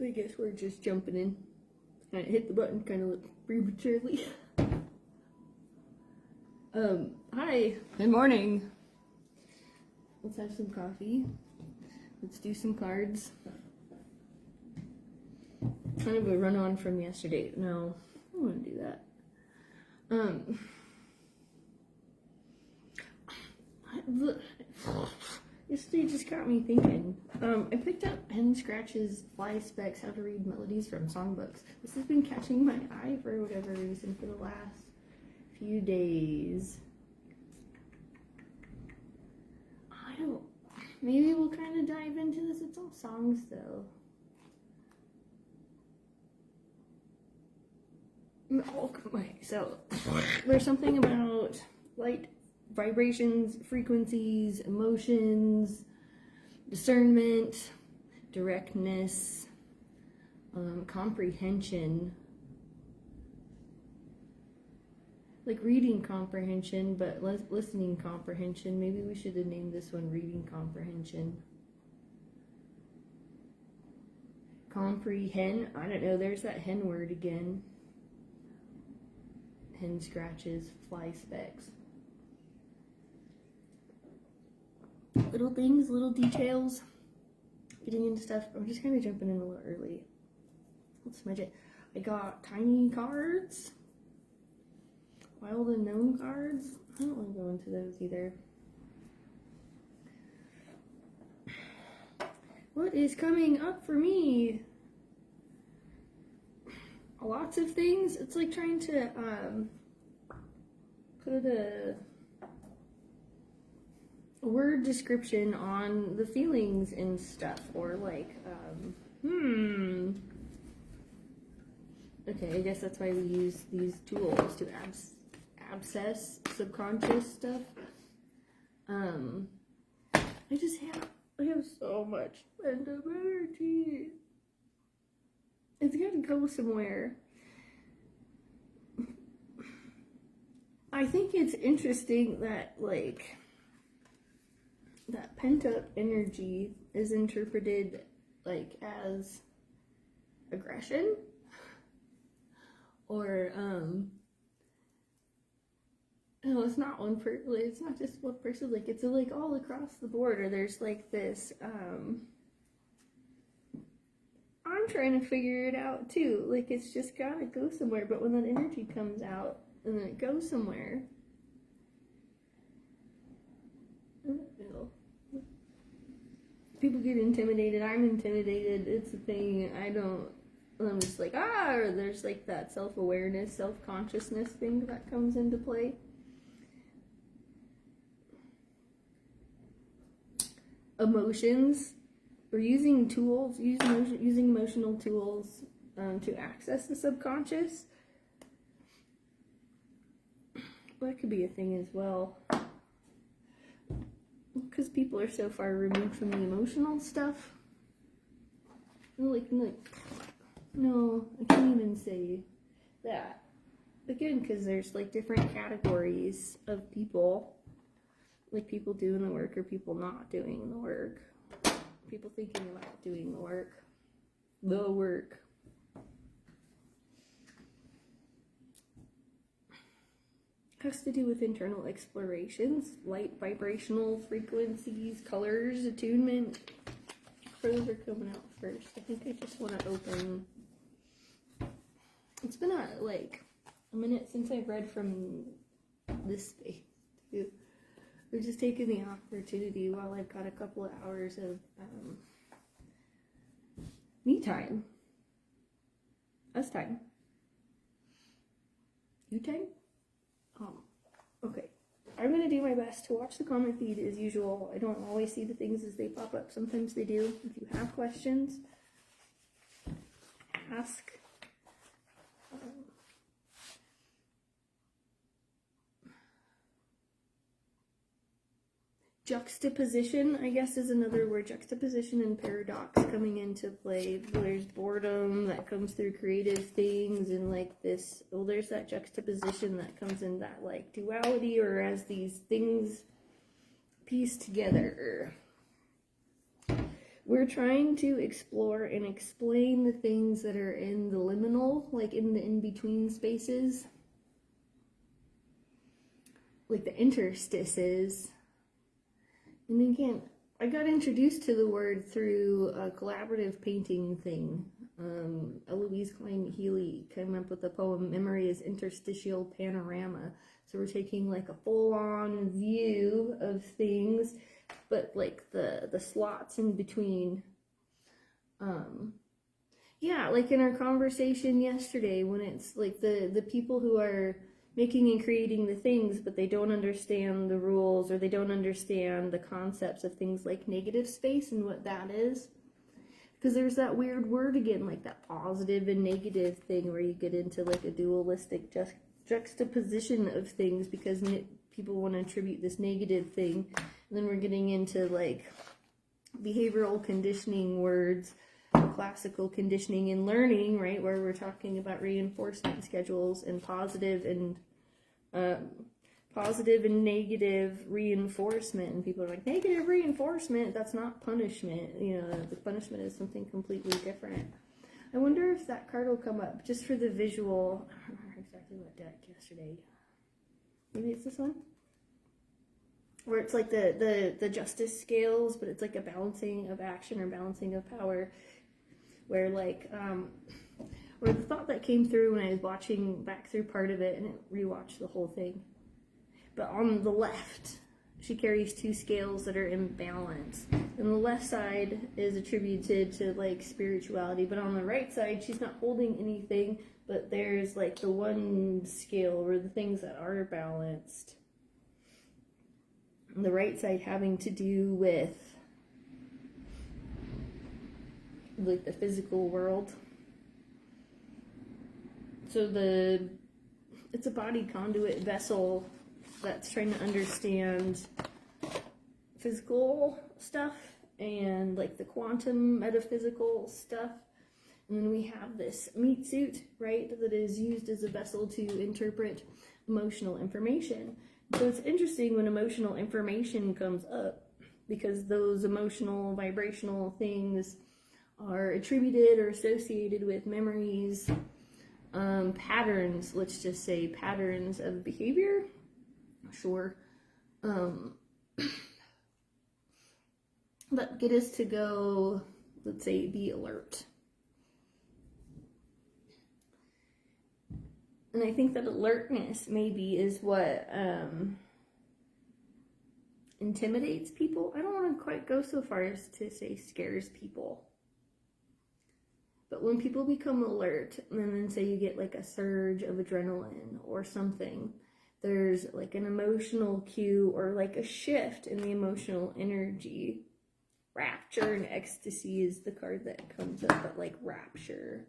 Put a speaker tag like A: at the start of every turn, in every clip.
A: I guess we're just jumping in. I hit the button kind of prematurely. Hi. Good morning. Let's have some coffee. Let's do some cards. Kind of a run-on from yesterday. No, I don't want to do that. Yesterday just got me thinking. I picked up Hen Scratch's Fly Specs, How to Read Melodies from Songbooks. This has been catching my eye for whatever reason for the last few days. Maybe we'll kind of dive into this. It's all songs though. Okay, so there's something about light, vibrations, frequencies, emotions, discernment, directness, comprehension, like reading comprehension, but listening comprehension. Maybe we should have named this one reading comprehension. Comprehend, I don't know, there's that hen word again. Hen Scratches, Fly Specs. Little things, little details. Getting into stuff. I'm just kind of jumping in a little early. Let's smudge it. I got tiny cards. Wild unknown cards. I don't want to go into those either. What is coming up for me? Lots of things. It's like trying to put a word description on the feelings and stuff, or like okay, I guess that's why we use these tools to access subconscious stuff. I have so much random energy. It's gotta go somewhere. I think it's interesting that, like, that pent-up energy is interpreted, like, as aggression. Or, no, it's not one person, it's not just one person, like, it's, like, all across the board, or there's, like, this, I'm trying to figure it out too. Like, it's just gotta go somewhere. But when that energy comes out and then it goes somewhere, I don't know. People get intimidated. I'm intimidated. It's a thing. I'm just like, or there's like that self-awareness, self-consciousness thing that comes into play. Emotions. We're using tools, using emotional tools to access the subconscious. That could be a thing as well. Because people are so far removed from the emotional stuff. Like, no, I can't even say that. Again, because there's like different categories of people. Like people doing the work or people not doing the work. People thinking about doing the work. Has to do with internal explorations, light, vibrational frequencies, colors, attunement. Those are coming out first. I think I just want to open. It's been a minute since I've read from this space too. We're just taking the opportunity while I've got a couple of hours of me time. Us time. You time? Okay. I'm going to do my best to watch the comment feed as usual. I don't always see the things as they pop up. Sometimes they do. If you have questions, ask. Juxtaposition, I guess, is another word. Juxtaposition and paradox coming into play. There's boredom that comes through creative things, and like this, there's that juxtaposition that comes in that like duality, or as these things piece together. we're trying to explore and explain the things that are in the liminal, like in the in-between spaces, like the interstices. And again, I got introduced to the word through a collaborative painting thing. Eloise Klein-Healy came up with the poem Memory is Interstitial Panorama. So we're taking like a full-on view of things, but like the slots in between. Yeah, like in our conversation yesterday, when it's like the people who are making and creating the things, but they don't understand the rules, or they don't understand the concepts of things like negative space and what that is. Because there's that weird word again, like that positive and negative thing, where you get into like a dualistic juxtaposition of things, because people want to attribute this negative thing. And then we're getting into like behavioral conditioning words, classical conditioning and learning, right, where we're talking about reinforcement schedules and positive and negative reinforcement. And people are like, negative reinforcement, that's not punishment. You know, the punishment is something completely different. I wonder if that card will come up just for the visual. I don't remember exactly what deck yesterday. Maybe it's this one, where it's like the justice scales, but it's like a balancing of action or balancing of power, where like where the thought that came through when I was watching back through part of it, and rewatched the whole thing. But on the left, she carries two scales that are in balance, and the left side is attributed to like spirituality, but on the right side she's not holding anything, but there's like the one scale where the things that are balanced. And the right side having to do with like the physical world. So it's a body conduit vessel that's trying to understand physical stuff and like the quantum metaphysical stuff. And then we have this meat suit, right, that is used as a vessel to interpret emotional information. So it's interesting when emotional information comes up, because those emotional vibrational things are attributed or associated with memories, patterns, let's just say patterns of behavior, sure, that get us to go, let's say, be alert. And I think that alertness maybe is what intimidates people. I don't want to quite go so far as to say scares people. But when people become alert, and then say you get like a surge of adrenaline or something, there's like an emotional cue or like a shift in the emotional energy. Rapture and ecstasy is the card that comes up, but like rapture.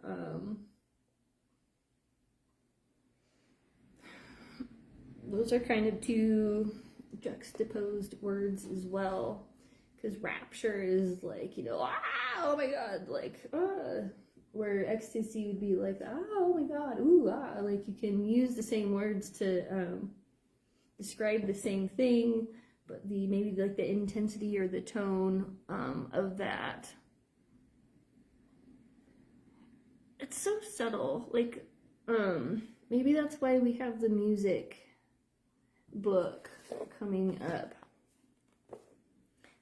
A: Those are kind of two juxtaposed words as well, because rapture is like, you know, oh my god, like, where ecstasy would be like, oh my god, ooh, like you can use the same words to describe the same thing, but maybe like the intensity or the tone of that, it's so subtle. Like, maybe that's why we have the music book coming up.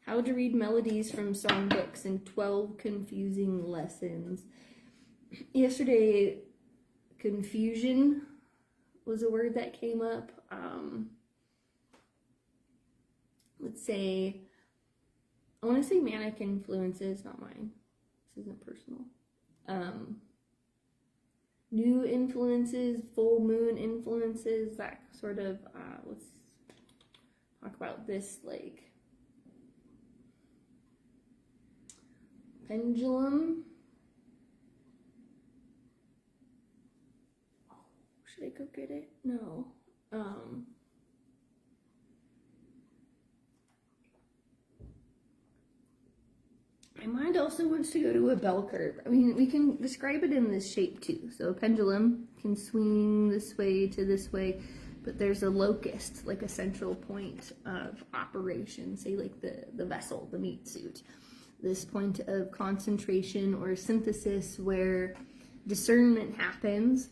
A: How to read melodies from songbooks in 12 confusing lessons. Yesterday, confusion was a word that came up. Let's say, I want to say manic influences, not mine. This isn't personal. New influences, full moon influences, that sort of, let's talk about this, like, pendulum. Oh, should I go get it? No. My mind also wants to go to a bell curve. I mean, we can describe it in this shape too. So a pendulum can swing this way to this way, but there's a locust, like a central point of operation, say like the vessel, the meat suit. this point of concentration or synthesis where discernment happens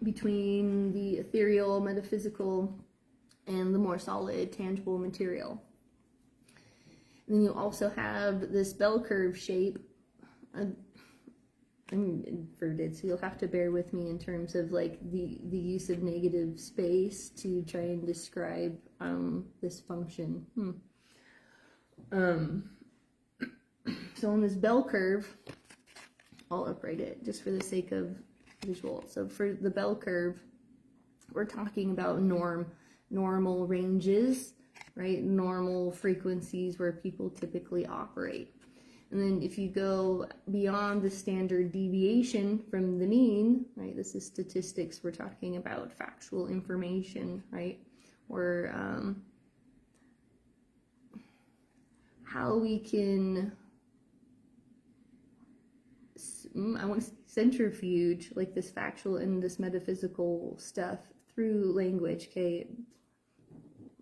A: between the ethereal, metaphysical, and the more solid, tangible material. And then you also have this bell curve shape. I'm inverted, so you'll have to bear with me in terms of like the use of negative space to try and describe this function. So on this bell curve, I'll upright it just for the sake of visual. So for the bell curve, we're talking about normal ranges, right? Normal frequencies where people typically operate. And then if you go beyond the standard deviation from the mean, right? This is statistics. We're talking about factual information, right? Or how we can, I want to centrifuge like this factual and this metaphysical stuff through language. Okay,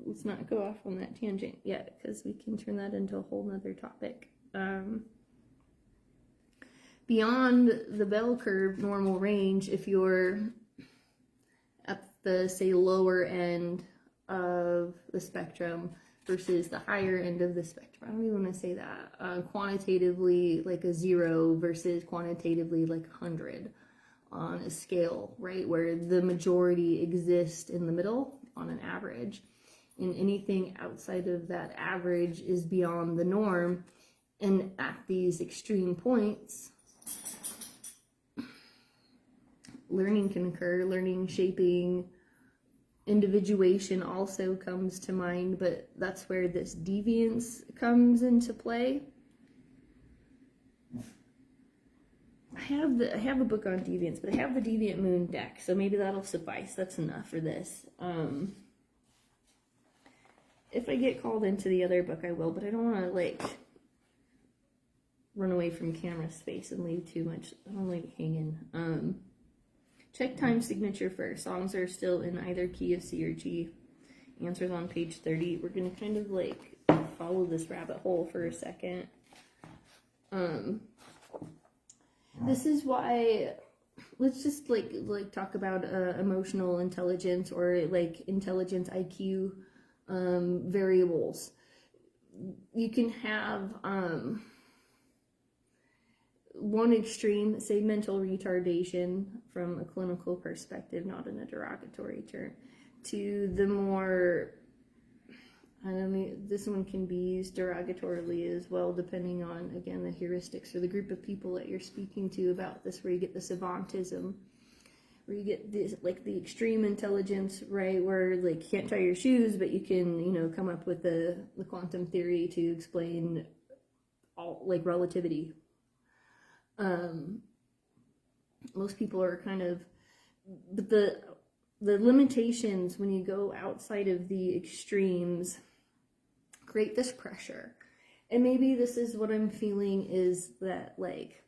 A: let's not go off on that tangent yet because we can turn that into a whole nother topic. Beyond the bell curve normal range, if you're at the, say, lower end of the spectrum versus the higher end of the spectrum, I don't even want to say that, quantitatively like a 0 versus quantitatively like 100 on a scale, right, where the majority exist in the middle on an average, and anything outside of that average is beyond the norm. And at these extreme points, learning can occur, learning, shaping, individuation also comes to mind, but that's where this deviance comes into play. I have a book on deviance, but I have the Deviant Moon deck, so maybe that'll suffice. That's enough for this. If I get called into the other book, I will, but I don't want to like run away from camera space and leave too much. I don't like hanging. Check time signature first. Songs are still in either key of C or G. Answers on page 30. We're gonna kind of like follow this rabbit hole for a second. This is why, let's just like talk about emotional intelligence or like intelligence IQ variables. You can have one extreme, say mental retardation from a clinical perspective, not in a derogatory term, to the more, I don't know, this one can be used derogatorily as well, depending on, again, the heuristics or the group of people that you're speaking to about this, where you get the savantism, where you get this, like the extreme intelligence, right, where like you can't tie your shoes, but you can, you know, come up with the quantum theory to explain all, like, relativity. Most people are kind of, but the limitations when you go outside of the extremes create this pressure. And maybe this is what I'm feeling, is that like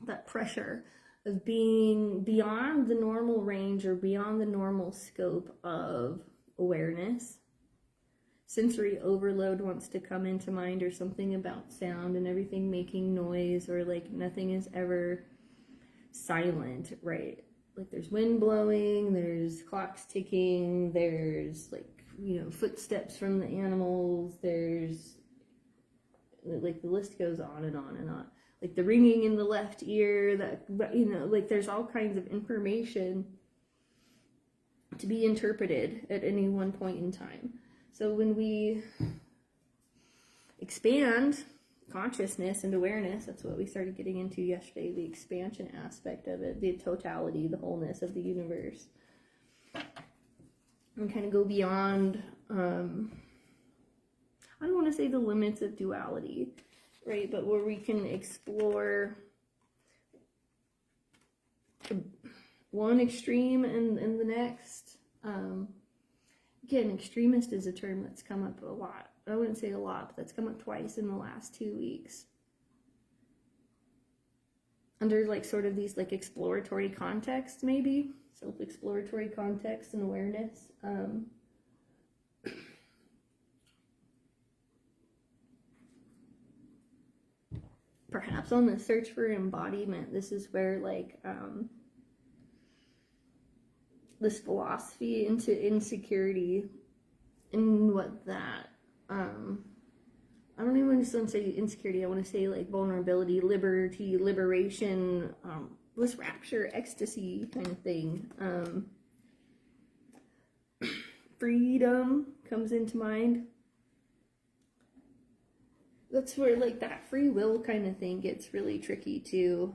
A: that pressure of being beyond the normal range or beyond the normal scope of awareness. Sensory overload wants to come into mind, or something about sound and everything making noise, or like nothing is ever silent, right? Like there's wind blowing, there's clocks ticking, there's like, you know, footsteps from the animals, there's like the list goes on and on and on. Like the ringing in the left ear, that, you know, like there's all kinds of information to be interpreted at any one point in time. So when we expand consciousness and awareness, that's what we started getting into yesterday, the expansion aspect of it, the totality, the wholeness of the universe. And kind of go beyond, I don't want to say the limits of duality, right? But where we can explore one extreme and the next. Again, extremist is a term that's come up a lot. I wouldn't say a lot, but that's come up twice in the last 2 weeks. Under like sort of these like exploratory contexts, maybe. Self-exploratory context and awareness. perhaps on the search for embodiment, this is where like this philosophy into insecurity and what that I don't even want to say insecurity, I want to say like vulnerability, liberty, liberation, this rapture, ecstasy kind of thing. Freedom comes into mind. That's where like that free will kind of thing gets really tricky too.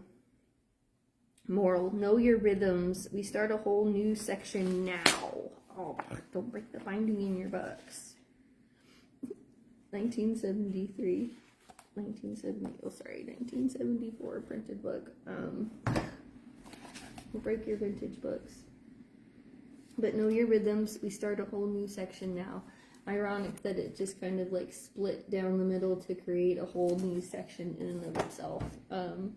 A: Moral, know your rhythms. We start a whole new section now. Oh, don't break the binding in your books. 1974 printed book. We'll break your vintage books. But know your rhythms. We start a whole new section now. Ironic that it just kind of like split down the middle to create a whole new section in and of itself. The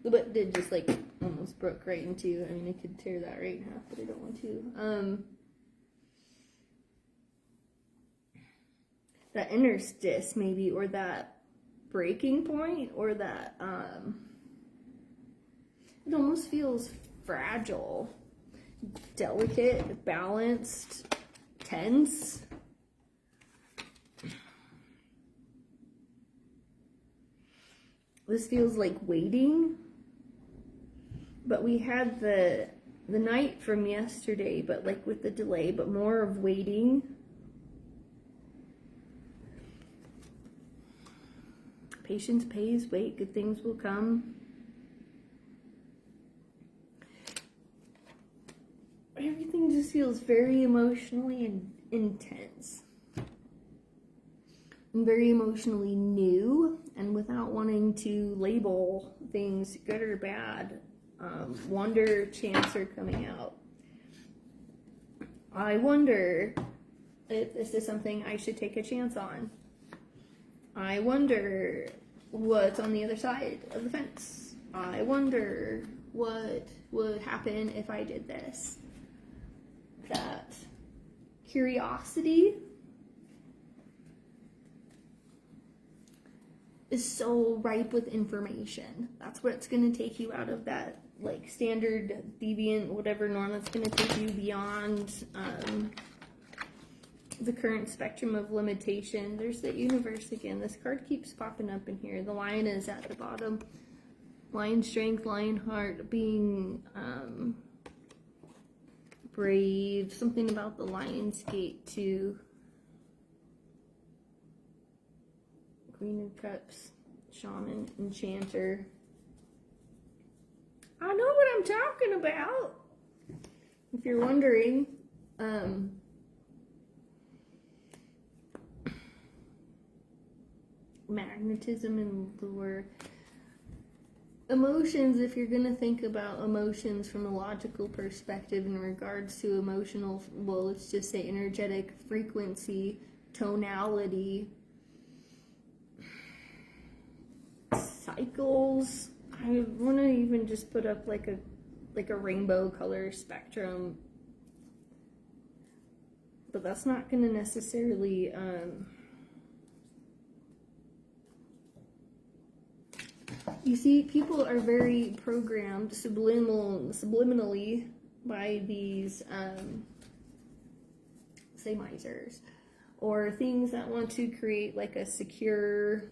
A: book did just like almost broke right in two. I mean, I could tear that right in half, but I don't want to. That interstice maybe, or that breaking point, or that it almost feels fragile, delicate, balanced, tense. This feels like waiting, but we had the night from yesterday, but like with the delay, but more of waiting. Patience pays, wait, good things will come. Everything just feels very emotionally intense. And very emotionally new, and without wanting to label things good or bad. Wonder, chance are coming out. I wonder if this is something I should take a chance on. I wonder what's on the other side of the fence. I wonder what would happen if I did this. That curiosity is so ripe with information. That's what's going to take you out of that like standard deviant whatever norm. That's going to take you beyond the current spectrum of limitation. There's the universe again. This card keeps popping up in here. The lion is at the bottom. Lion strength, lion heart, being brave. Something about the lion's gate too. Queen of Cups, Shaman, Enchanter. I know what I'm talking about. If you're wondering, magnetism and lure. Emotions, if you're going to think about emotions from a logical perspective in regards to emotional, well, let's just say energetic frequency, tonality, cycles. I want to even just put up like a rainbow color spectrum, but that's not going to necessarily you see, people are very programmed subliminally by these say misers, or things that want to create like a secure.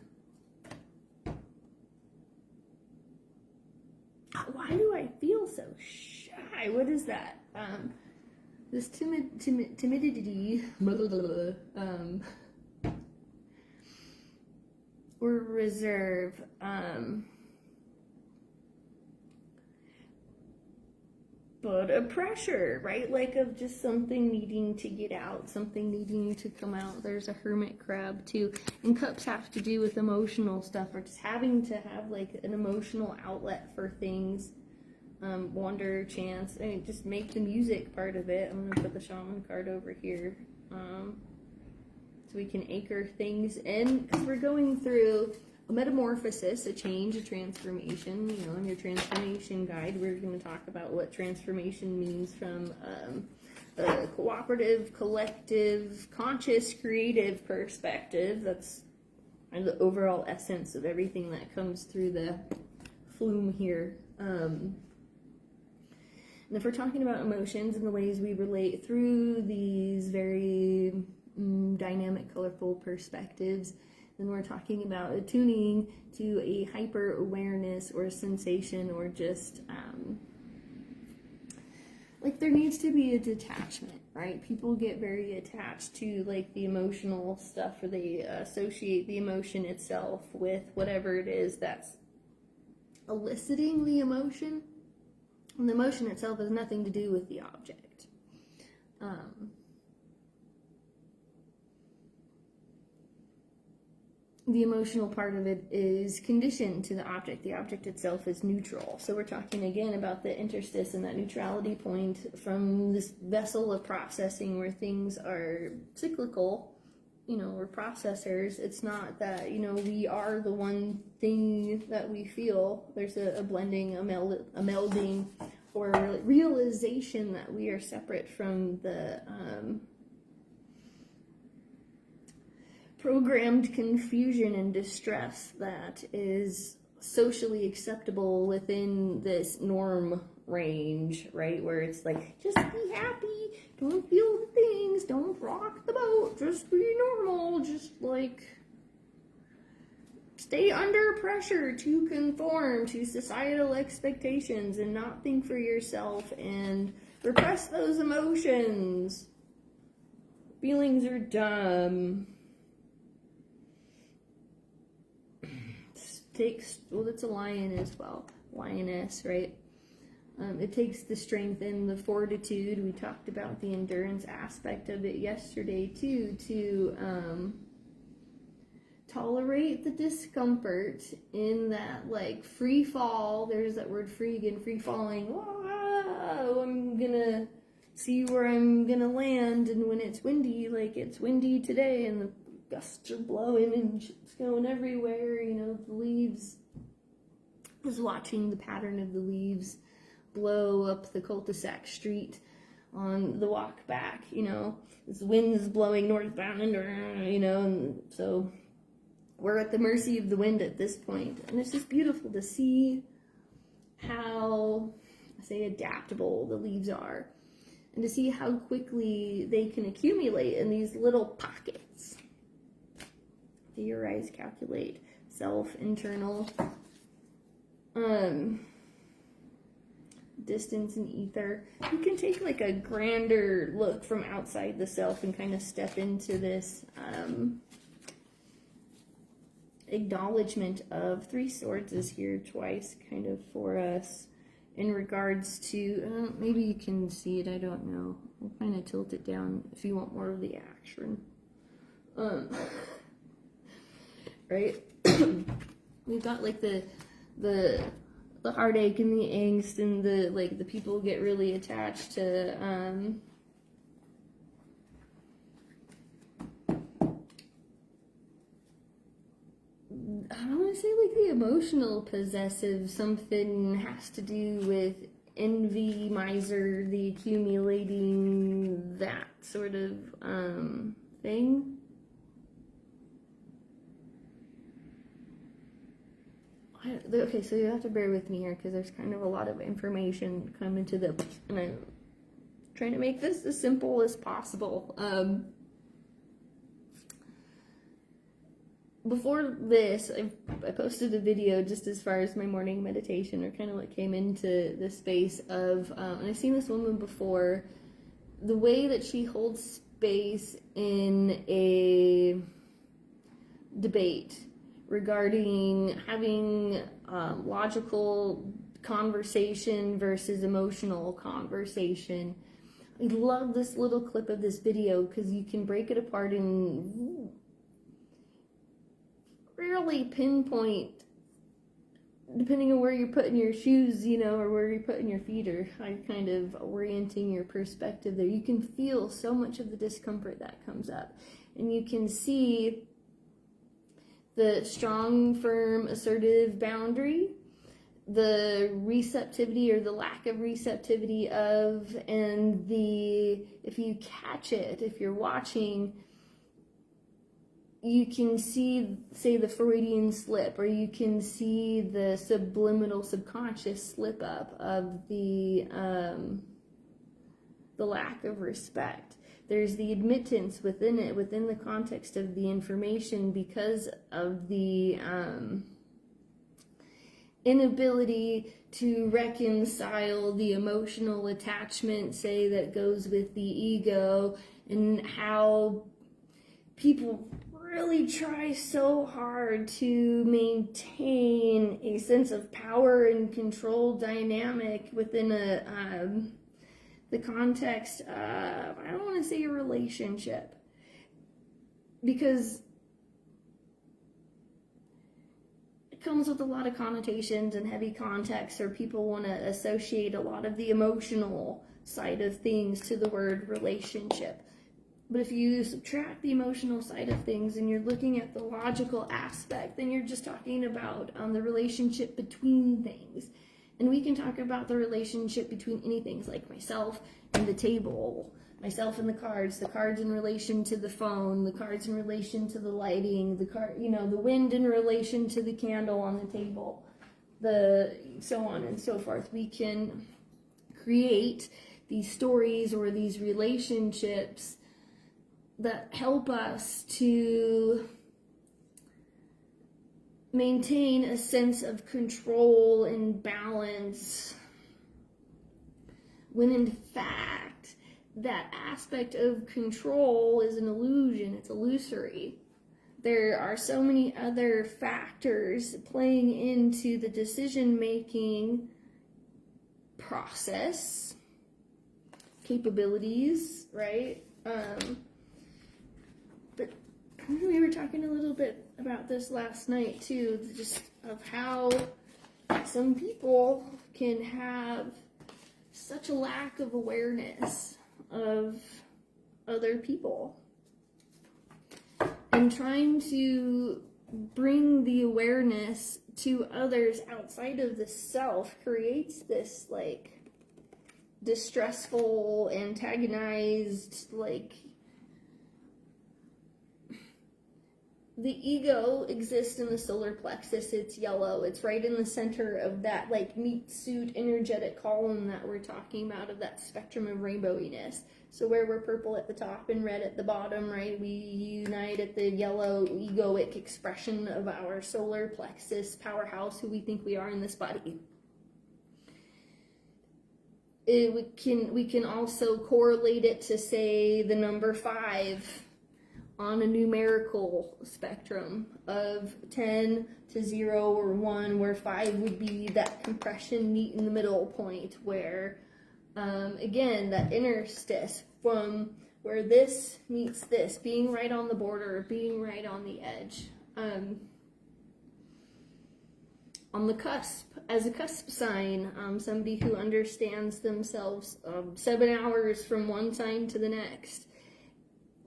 A: Why do I feel so shy? What is that? This timidity, or reserve, but a pressure, right? Like of just something needing to get out, something needing to come out. There's a hermit crab too. And cups have to do with emotional stuff, or just having to have like an emotional outlet for things. Wonder, chance, and just make the music part of it. I'm gonna put the shaman card over here. So we can anchor things in, because we're going through a metamorphosis, a change, a transformation. You know, in your transformation guide, we're going to talk about what transformation means from a cooperative, collective, conscious, creative perspective. That's and the overall essence of everything that comes through the flume here. And if we're talking about emotions and the ways we relate through these very dynamic, colorful perspectives, then we're talking about attuning to a hyper awareness or a sensation, or just like there needs to be a detachment, right? People get very attached to like the emotional stuff, or they associate the emotion itself with whatever it is that's eliciting the emotion. And the emotion itself has nothing to do with the object. The emotional part of it is conditioned to the object. The object itself is neutral. So we're talking again about the interstice and that neutrality point from this vessel of processing where things are cyclical. We're processors. It's not that, we are the one thing that we feel. There's a blending, a melding, or a realization that we are separate from the programmed confusion and distress that is socially acceptable within this norm range, right? Where it's like, just be happy, don't feel the things, don't rock the boat, just be normal, just like stay under pressure to conform to societal expectations and not think for yourself and repress those emotions. Feelings are dumb. That's a lion as well, lioness, right? It takes the strength and the fortitude. We talked about the endurance aspect of it yesterday too, to tolerate the discomfort in that like free fall. There's that word free again, free falling. Whoa, I'm gonna see where I'm gonna land, and when it's windy, like it's windy today and the gusts are blowing and shit's going everywhere, the leaves. I was watching the pattern of the leaves blow up the cul-de-sac street on the walk back, this wind is blowing northbound and, and so we're at the mercy of the wind at this point. And it's just beautiful to see how, adaptable the leaves are, and to see how quickly they can accumulate in these little pockets. Theorize, calculate, self, internal, distance and ether. You can take like a grander look from outside the self and kind of step into this acknowledgement of Three Swords is here twice kind of for us in regards to, maybe you can see it, I don't know. I'll kind of tilt it down if you want more of the action. Right? We've got like the heartache and the angst and the people get really attached to I don't want to say like the emotional possessive, something has to do with envy, miser, the accumulating, that sort of thing. Okay, so you have to bear with me here because there's kind of a lot of information coming to the, and I'm trying to make this as simple as possible. Before this, I posted a video just as far as my morning meditation, or kind of what came into this space of, and I've seen this woman before, the way that she holds space in a debate regarding having logical conversation versus emotional conversation. I love this little clip of this video because you can break it apart and really pinpoint, depending on where you're putting your shoes, or where you're putting your feet, or how you're kind of orienting your perspective there. You can feel so much of the discomfort that comes up. And you can see the strong, firm, assertive boundary, the receptivity or the lack of receptivity of, and if you catch it, if you're watching, you can see, say, the Freudian slip, or you can see the subliminal subconscious slip up of the lack of respect. There's the admittance within it, within the context of the information, because of the inability to reconcile the emotional attachment, say, that goes with the ego, and how people really try so hard to maintain a sense of power and control dynamic within the context of, I don't want to say a relationship, because it comes with a lot of connotations and heavy context, or people want to associate a lot of the emotional side of things to the word relationship. But if you subtract the emotional side of things and you're looking at the logical aspect, then you're just talking about the relationship between things. And we can talk about the relationship between anything, like myself and the table, myself and the cards in relation to the phone, the cards in relation to the lighting, the wind in relation to the candle on the table, so on and so forth. We can create these stories or these relationships that help us to maintain a sense of control and balance, when in fact that aspect of control is an illusion. It's illusory. There are so many other factors playing into the decision-making process, capabilities, right? But we were talking a little bit about this last night too, just of how some people can have such a lack of awareness of other people, and trying to bring the awareness to others outside of the self creates this like distressful, antagonized, like, the ego exists in the solar plexus. It's yellow. It's right in the center of that like meat suit energetic column that we're talking about, of that spectrum of rainbowiness. So where we're purple at the top and red at the bottom, right? We unite at the yellow egoic expression of our solar plexus powerhouse, who we think we are in this body. We can also correlate it to, say, the number 5 on a numerical spectrum of 10 to 0 or 1, where 5 would be that compression meet in the middle point, where, again, that interstice from where this meets this, being right on the border, being right on the edge, on the cusp, as a cusp sign, somebody who understands themselves 7 hours from one sign to the next,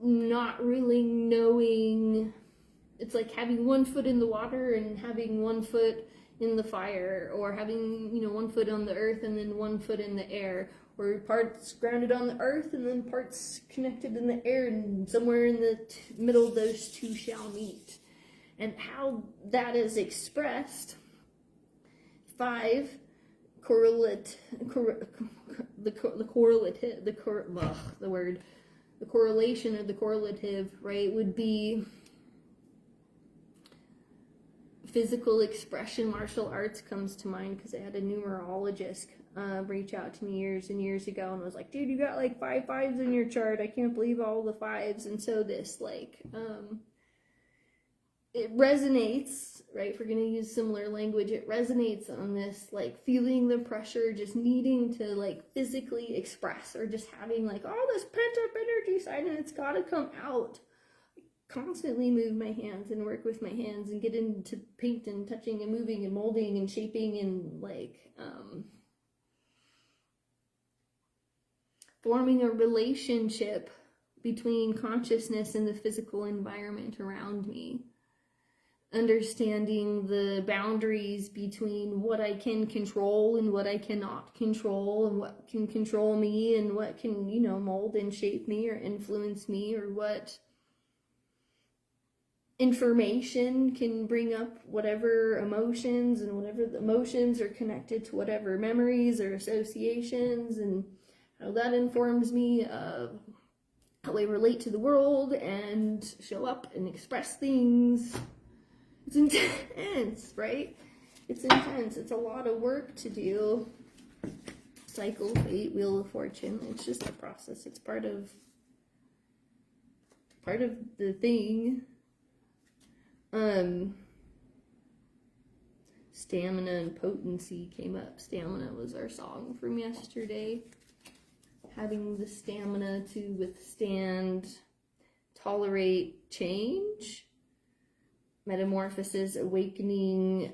A: not really knowing. It's like having 1 foot in the water and having 1 foot in the fire, or having 1 foot on the earth and then 1 foot in the air, or parts grounded on the earth and then parts connected in the air, and somewhere in the middle those two shall meet. And how that is expressed, 5 correlate, the correlation of the correlative, right, would be physical expression. Martial arts comes to mind, because I had a numerologist reach out to me years and years ago and was like, dude, you got like 5 5s in your chart. I can't believe all the 5s. And so this, like, it resonates, right? If we're going to use similar language, it resonates on this, like, feeling the pressure, just needing to, like, physically express, or just having, like, all this pent-up energy side, and it's got to come out. I constantly move my hands and work with my hands and get into paint and touching and moving and molding and shaping and, like, forming a relationship between consciousness and the physical environment around me. Understanding the boundaries between what I can control and what I cannot control, and what can control me and what can, mold and shape me or influence me, or what information can bring up whatever emotions, and whatever the emotions are connected to whatever memories or associations, and how that informs me of how I relate to the world and show up and express things. It's intense, right? It's intense. It's a lot of work to do. Cycle, fate, wheel of fortune. It's just a process. It's part of the thing. Stamina and potency came up. Stamina was our song from yesterday. Having the stamina to withstand, tolerate change, metamorphosis, awakening.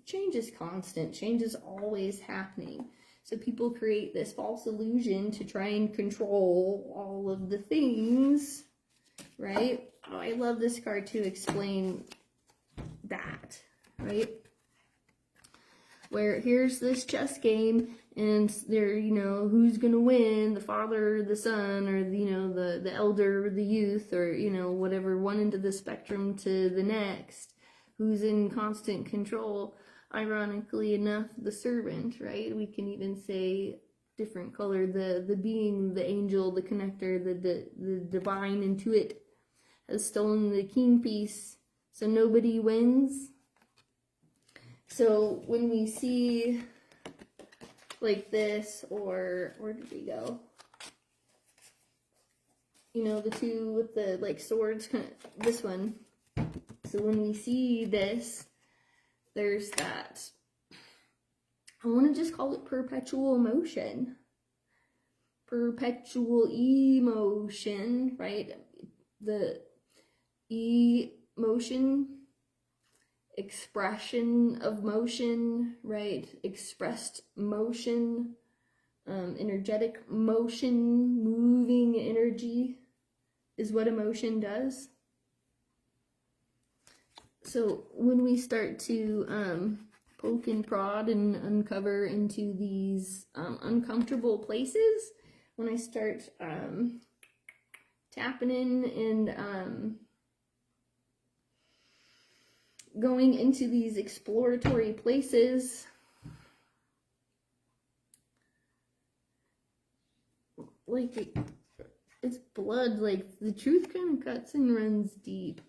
A: Change is constant. Change is always happening. So people create this false illusion to try and control all of the things, right? Oh, I love this card to explain that, right? Where here's this chess game, and there, who's gonna win, the father or the son, or the elder or the youth, or whatever, one end of the spectrum to the next, who's in constant control. Ironically enough, the servant, right? We can even say different color, the being, the angel, the connector, the divine intuit has stolen the king piece, so nobody wins. So when we see like this, or where did we go? The two with the swords, this one. So when we see this, there's that, I want to just call it perpetual emotion. Perpetual emotion, right? The emotion, expression of motion, right? Expressed motion, energetic motion, moving energy is what emotion does. So when we start to poke and prod and uncover into these uncomfortable places, when I start tapping in and going into these exploratory places, it's blood, the truth kind of cuts and runs deep.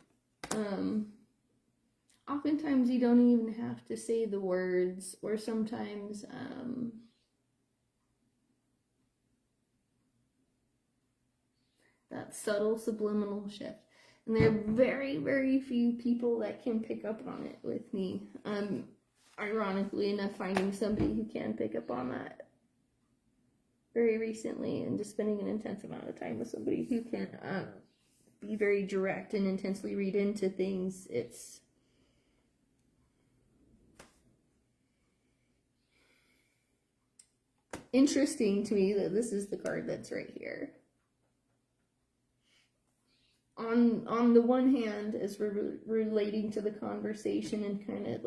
A: Oftentimes you don't even have to say the words, or sometimes that subtle subliminal shift. And there are very, very few people that can pick up on it with me. Ironically enough, finding somebody who can pick up on that very recently, and just spending an intense amount of time with somebody who can be very direct and intensely read into things. It's interesting to me that this is the card that's right here. On the one hand, as we're relating to the conversation and kind of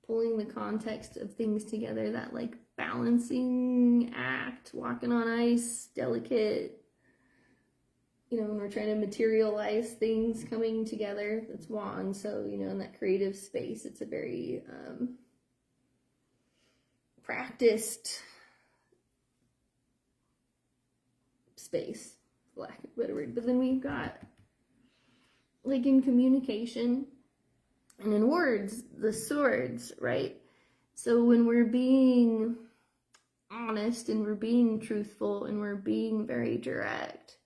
A: pulling the context of things together, that balancing act, walking on ice, delicate, when we're trying to materialize things coming together, that's wand. So, in that creative space, it's a very practiced space, lack of a better word. But then we've got, in communication and in words, the swords, right? So when we're being honest and we're being truthful and we're being very direct,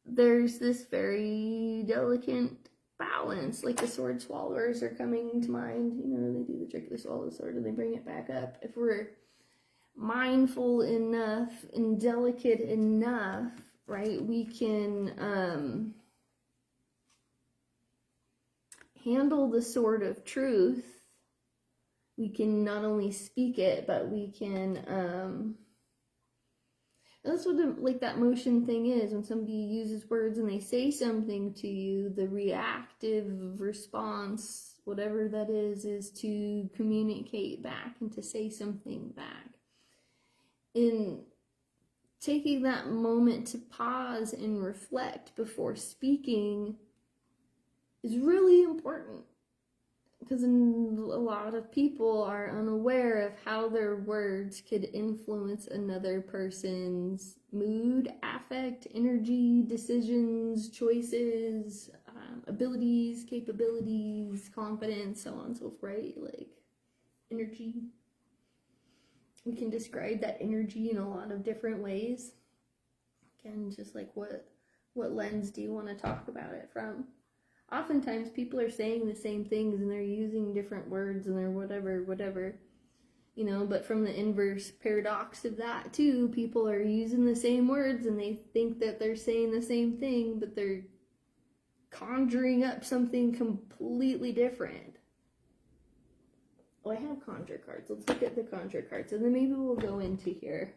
A: there's this very delicate balance. The sword swallowers are coming to mind. They do the trick, they swallow the sword and they bring it back up. If we're mindful enough and delicate enough, right, we can handle the sword of truth. We can not only speak it, but we can that's what that motion thing is. When somebody uses words and they say something to you, the reactive response, whatever that is to communicate back and to say something back. And taking that moment to pause and reflect before speaking is really important, because a lot of people are unaware of how their words could influence another person's mood, affect, energy, decisions, choices, abilities, capabilities, confidence, so on and so forth, right? Like energy. We can describe that energy in a lot of different ways. Again, just like what lens do you want to talk about it from? Oftentimes people are saying the same things and they're using different words and they're whatever, you know, but from the inverse paradox of that too, people are using the same words and they think that they're saying the same thing, but they're conjuring up something completely different. Oh, I have conjure cards. Let's look at the conjure cards and then maybe we'll go into here.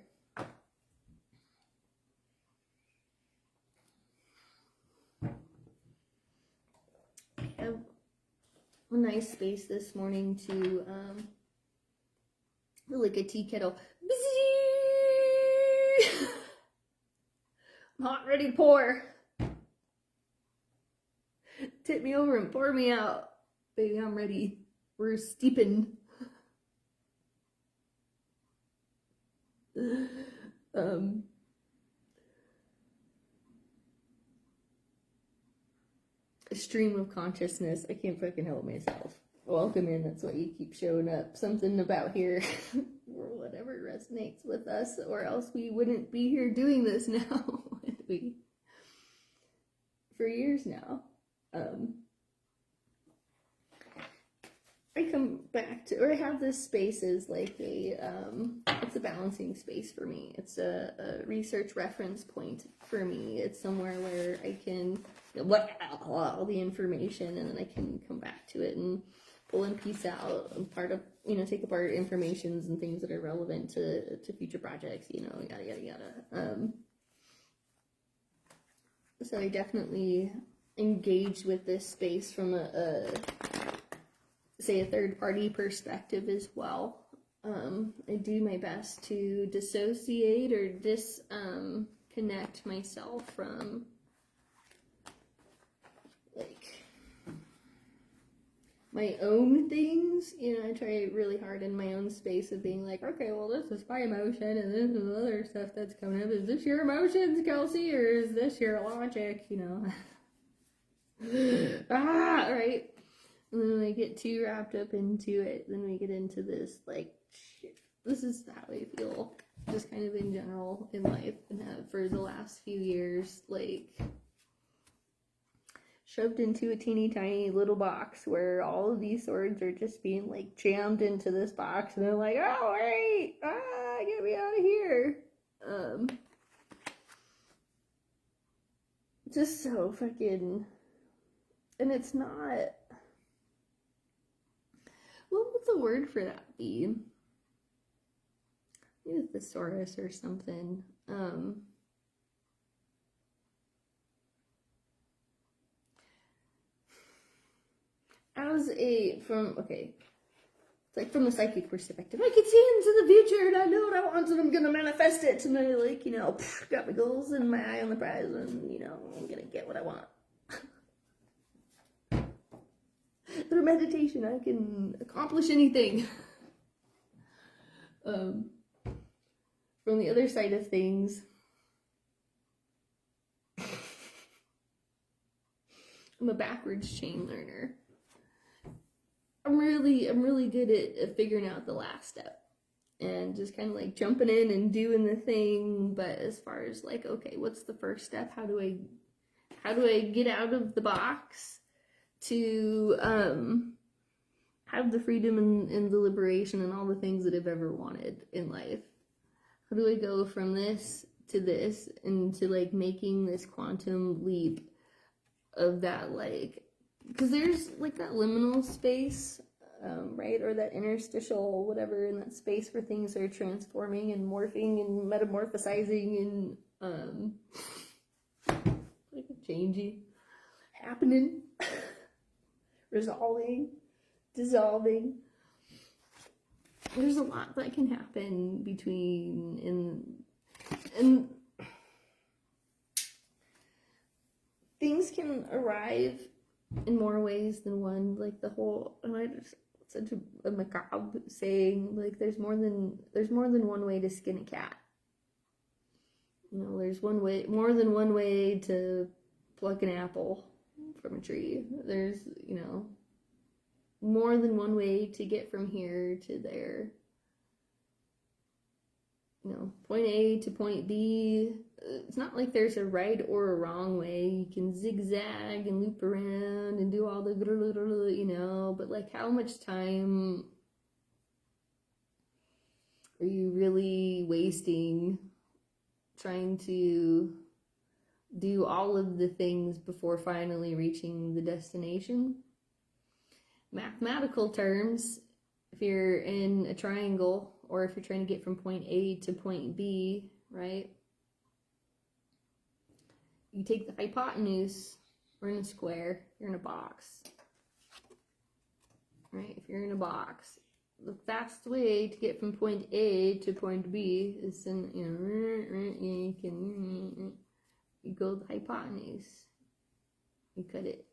A: I have a nice space this morning to like a tea kettle. I'm hot and ready to pour. Tip me over and pour me out. Baby, I'm ready. We're steeping. A stream of consciousness. I can't fucking help myself. Welcome in. That's why you keep showing up. Something about here or whatever resonates with us, or else we wouldn't be here doing this now, would we? For years now. I come back to, or I have this space as like a, it's a balancing space for me. It's a research reference point for me. It's somewhere where I can all the information and then I can come back to it and pull and piece out part of, you know, take apart informations and things that are relevant to future projects, you know, yada, yada, yada. So I definitely engage with this space from say a third-party perspective as well. I do my best to dissociate or disconnect myself from like my own things. You know, I try really hard in my own space of being like, okay, well, this is my emotion and this is other stuff that's coming up. Is this your emotions, Kelsey, or is this your logic? You know, right. And then when I get too wrapped up into it, then we get into this, like, shit, this is how I feel, just kind of in general in life, and have for the last few years, like, shoved into a teeny tiny little box where all of these swords are just being, like, jammed into this box, and they're like, oh, wait, get me out of here. Just so fucking, and it's not, what would the word for that be? Maybe a thesaurus or something. It's like from a psychic perspective, I can see into the future and I know what I want and I'm gonna manifest it, and I, like, you know, got my goals and my eye on the prize and, you know, I'm gonna get what I want. Through meditation, I can accomplish anything. From the other side of things, I'm a backwards chain learner. I'm really good at figuring out the last step and just kind of like jumping in and doing the thing. But as far as like, okay, what's the first step? How do I get out of the box to have the freedom and the liberation and all the things that I've ever wanted in life? How do I go from this to this and to like making this quantum leap of that, like, because there's like that liminal space, right, or that interstitial whatever, in that space where things are transforming and morphing and metamorphosizing and like changing, happening, resolving, dissolving. There's a lot that can happen between, and And things can arrive in more ways than one. Like the whole, such a macabre saying, like there's more than one way to skin a cat. You know, there's more than one way to pluck an apple from a tree. There's, you know, more than one way to get from here to there. You know, point A to point B. It's not like there's a right or a wrong way. You can zigzag and loop around and do all the, you know, but like how much time are you really wasting trying to do all of the things before finally reaching the destination? Mathematical terms, if you're in a triangle or if you're trying to get from point A to point B, right? You take the hypotenuse, we're in a square, you're in a box, right? If you're in a box, the fast way to get from point A to point B is in, you know, you go the hypotenuse, you cut it,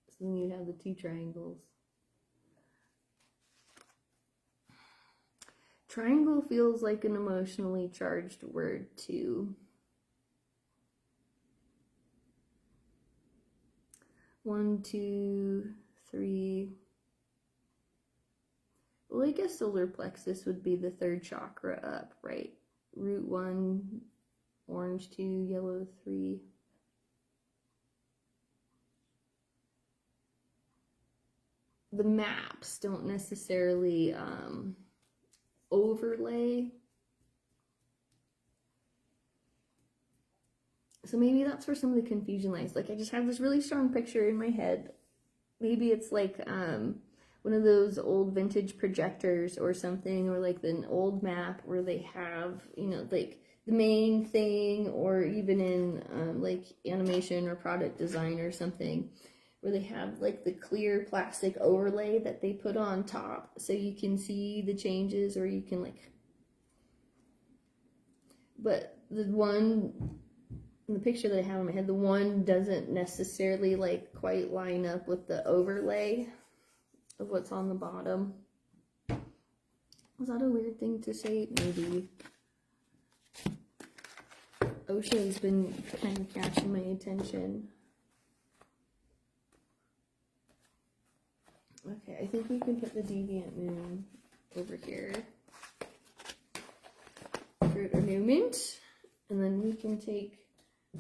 A: so then you have the two triangles. Triangle feels like an emotionally charged word too. 1, 2, 3. Well, I guess solar plexus would be the third chakra up, right? Root 1, orange 2, yellow 3. The maps don't necessarily overlay. So maybe that's where some of the confusion lies. Like I just have this really strong picture in my head. Maybe it's like one of those old vintage projectors or something, or like an old map where they have, you know, like the main thing, or even in like animation or product design or something, where they have like the clear plastic overlay that they put on top so you can see the changes, or you can like, but the one in the picture that I have in my head, the one doesn't necessarily like quite line up with the overlay of what's on the bottom. Was that a weird thing to say? Maybe. Ocean's been kind of catching my attention. Okay, I think we can put the deviant moon over here. Fruit or movement. And then we can take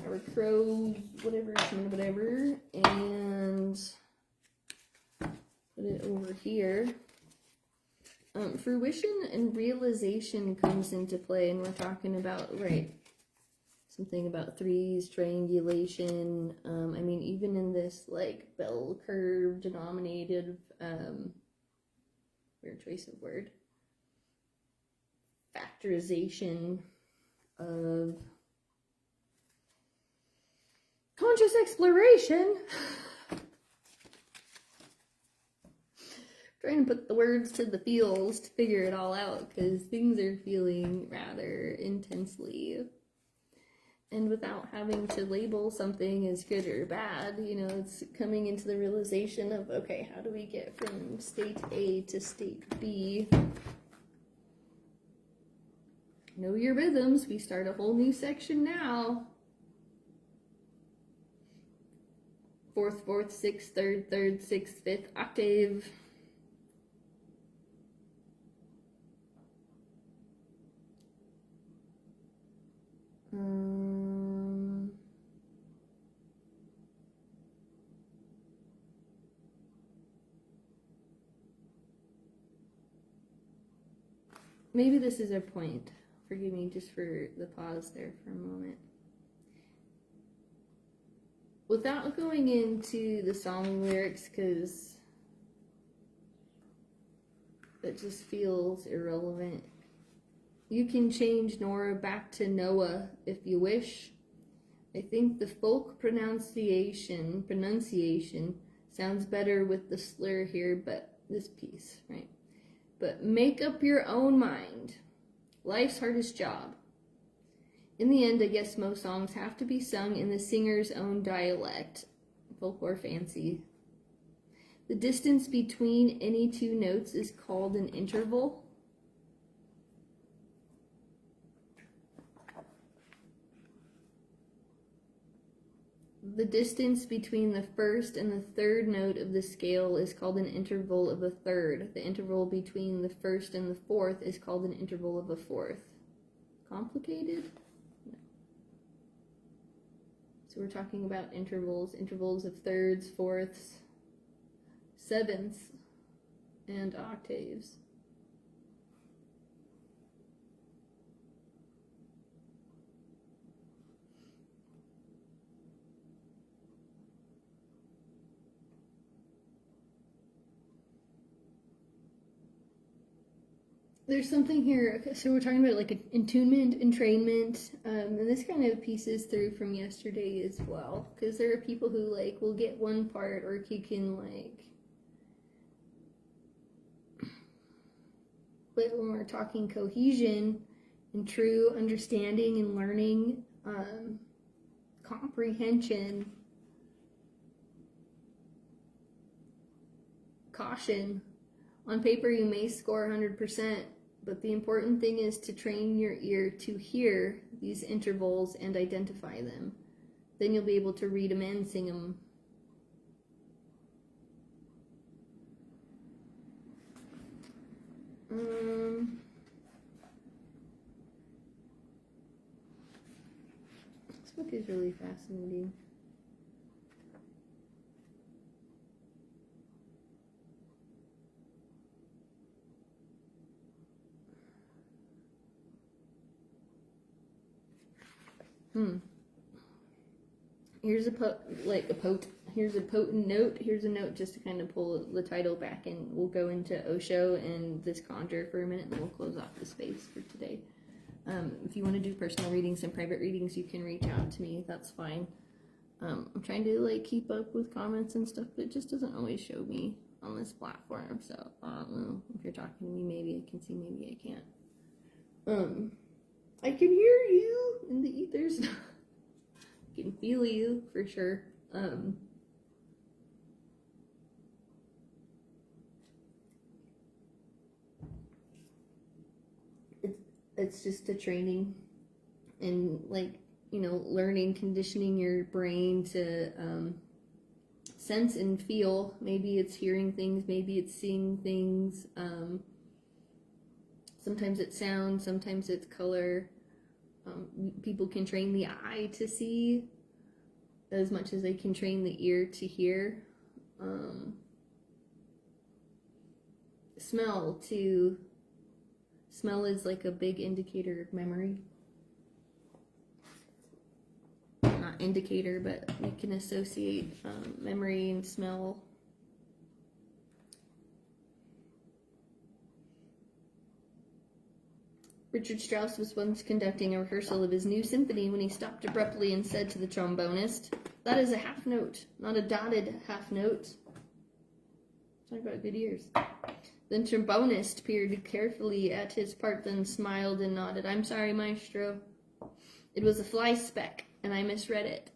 A: our crow, whatever, and put it over here. Fruition and realization comes into play, and we're talking about, right, something about threes, triangulation. I mean, even in this like bell curve denominated, weird choice of word, factorization of conscious exploration. Trying to put the words to the feels to figure it all out, because things are feeling rather intensely. And without having to label something as good or bad, you know, it's coming into the realization of, okay, how do we get from state A to state B? Know your rhythms. We start a whole new section now. 4th, 4th, 6th, 3rd, 3rd, 6th, 5th octave. Maybe this is a point. Forgive me just for the pause there for a moment. Without going into the song lyrics, because that just feels irrelevant. You can change Nora back to Noah if you wish. I think the folk pronunciation sounds better with the slur here, but this piece, right? But make up your own mind. Life's hardest job. In the end, I guess most songs have to be sung in the singer's own dialect. Folklore fancy. The distance between any two notes is called an interval. The distance between the first and the third note of the scale is called an interval of a third. The interval between the first and the fourth is called an interval of a fourth. Complicated? No. So we're talking about intervals of thirds, fourths, sevenths, and octaves. There's something here, so we're talking about like attunement, entrainment, and this kind of pieces through from yesterday as well, because there are people who like will get one part, or you can like, but when we're talking cohesion and true understanding and learning, comprehension, caution, on paper you may score 100%, but the important thing is to train your ear to hear these intervals and identify them. Then you'll be able to read them and sing them. This book is really fascinating. Here's here's a potent note. Here's a note just to kind of pull the title back, and we'll go into Osho and this conjure for a minute, and then we'll close off the space for today. If you want to do personal readings and private readings, you can reach out to me. That's fine. I'm trying to like keep up with comments and stuff, but it just doesn't always show me on this platform. So I don't know if you're talking to me. Maybe I can see. Maybe I can't. I can hear you in the ethers. I can feel you for sure. It's just a training and like, you know, learning, conditioning your brain to sense and feel. Maybe it's hearing things, maybe it's seeing things. Sometimes it's sound, sometimes it's color. People can train the eye to see as much as they can train the ear to hear. Smell is like a big indicator of memory. Not indicator, but we can associate memory and smell. Richard Strauss was once conducting a rehearsal of his new symphony when he stopped abruptly and said to the trombonist, "That is a half note, not a dotted half note." Talk about good ears. The trombonist peered carefully at his part, then smiled and nodded. "I'm sorry, maestro. It was a fly speck, and I misread it."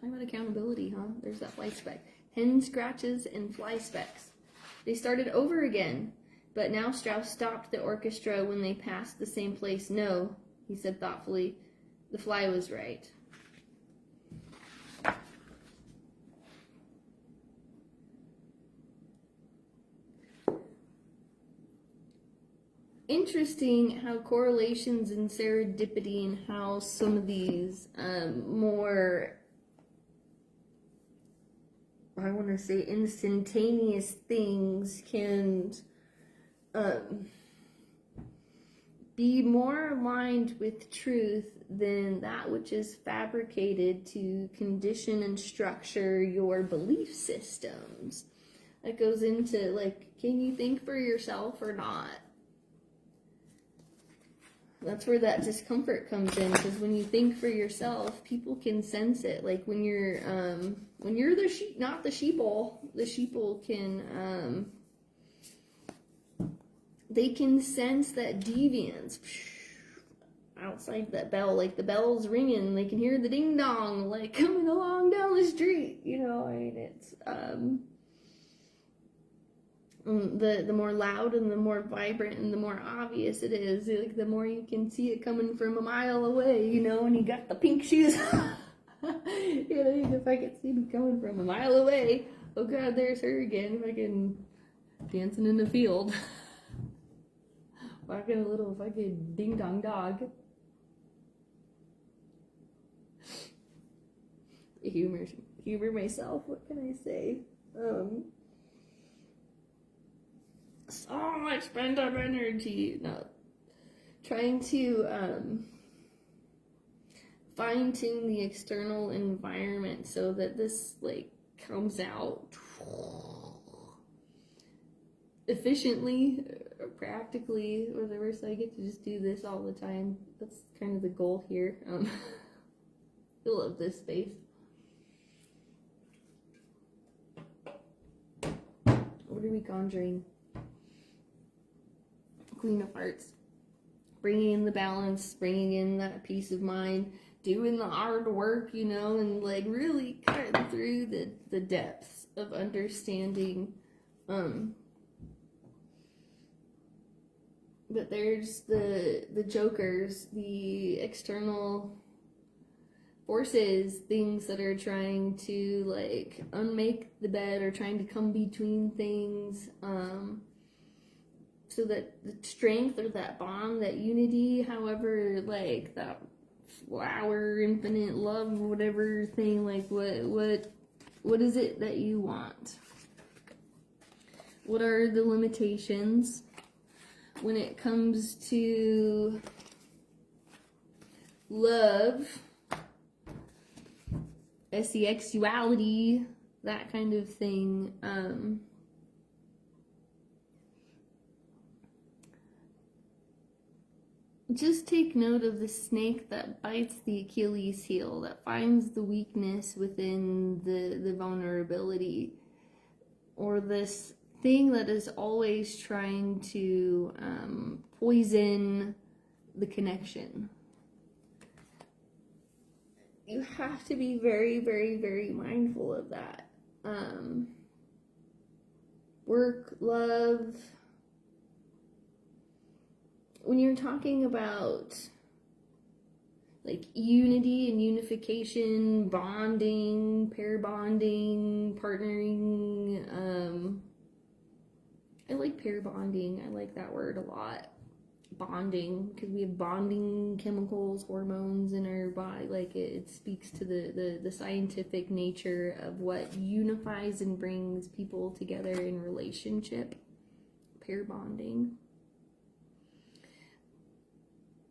A: Talk about accountability, huh? There's that fly speck. Hen scratches and fly specks. They started over again. But now Strauss stopped the orchestra when they passed the same place. "No," he said thoughtfully, "the fly was right." Interesting how correlations and serendipity and how some of these more, I want to say, instantaneous things can be more aligned with truth than that which is fabricated to condition and structure your belief systems. That goes into, like, can you think for yourself or not? That's where that discomfort comes in, because when you think for yourself, people can sense it. Like when you're the sheep, not the sheeple, the sheeple can they can sense that deviance. outside that bell, like the bell's ringing, they can hear the ding dong, like coming along down the street, you know. I mean, it's the more loud and the more vibrant and the more obvious it is, like the more you can see it coming from a mile away, you know. And you got the pink shoes. You know, if I could see me coming from a mile away, oh god, there's her again, fucking dancing in the field. Walking a little fucking ding dong dog. Humor myself, what can I say? So much pent up energy. No, trying to fine tune the external environment so that this like comes out efficiently, or practically, or whatever. So I get to just do this all the time. That's kind of the goal here. I love this space. What are we conjuring? Queen of Hearts. Bringing in the balance, bringing in that peace of mind, doing the hard work, you know, and like really cutting through the depths of understanding. But there's the jokers, the external forces, things that are trying to like unmake the bed or trying to come between things, so that the strength or that bond, that unity, however, like that flower, infinite love, whatever thing, like what is it that you want? What are the limitations when it comes to love, sexuality, that kind of thing? Just take note of the snake that bites the Achilles heel, that finds the weakness within the vulnerability, or this thing that is always trying to poison the connection. You have to be very, very, very mindful of that. Work, love. When you're talking about like unity and unification, bonding, pair bonding, partnering, I like pair bonding. I like that word a lot. Bonding, because we have bonding chemicals, hormones in our body. Like it speaks to the scientific nature of what unifies and brings people together in relationship. Pair bonding.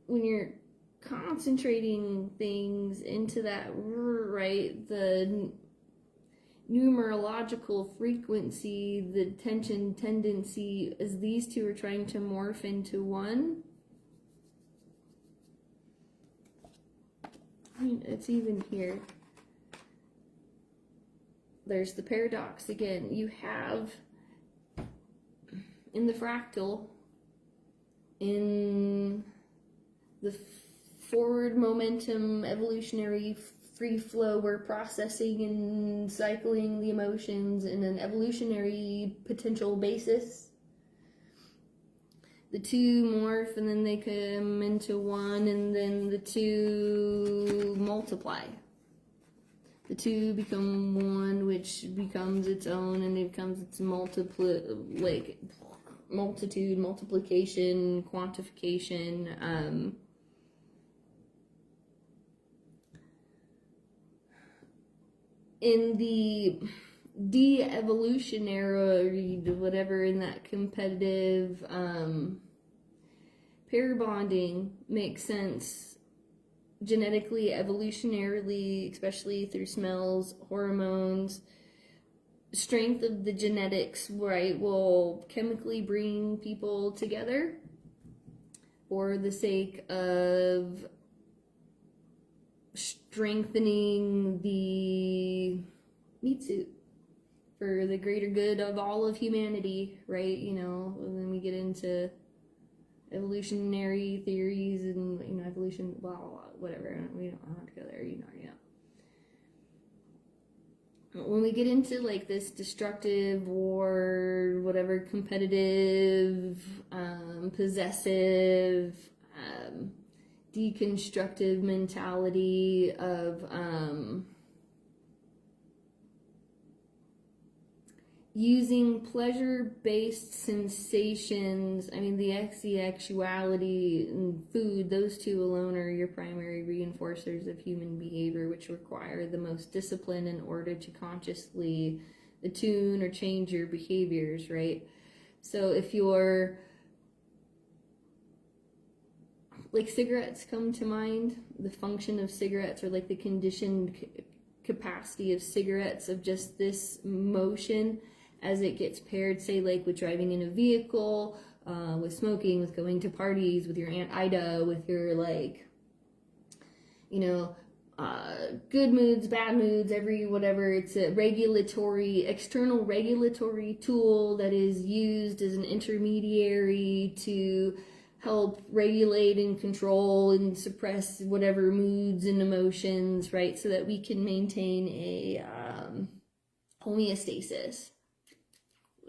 A: When you're concentrating things into that, right, the numerological frequency, the tension tendency, as these two are trying to morph into one. I mean, it's even here. There's the paradox again. You have in the fractal, in the forward momentum, evolutionary free flow, we're processing and cycling the emotions in an evolutionary potential basis. The two morph and then they come into one, and then the two multiply. The two become one, which becomes its own, and it becomes its multitude, multiplication, quantification. In the de-evolutionary, whatever, in that competitive pair bonding makes sense genetically, evolutionarily, especially through smells, hormones, strength of the genetics, right, will chemically bring people together for the sake of strengthening the meat suit for the greater good of all of humanity, right? You know, and then we get into evolutionary theories and, you know, evolution, blah, blah, blah, whatever. We don't have to go there, you know. When we get into like this destructive or whatever, competitive, possessive, deconstructive mentality of using pleasure-based sensations, I mean, the sexuality and food, those two alone are your primary reinforcers of human behavior, which require the most discipline in order to consciously attune or change your behaviors, right? So if you're, like, cigarettes come to mind, the function of cigarettes, or like the conditioned capacity of cigarettes, of just this motion as it gets paired, say, like with driving in a vehicle, with smoking, with going to parties, with your Aunt Ida, with your, like, you know, good moods, bad moods, every whatever. It's a regulatory, external regulatory tool that is used as an intermediary to help regulate and control and suppress whatever moods and emotions, right? So that we can maintain a homeostasis.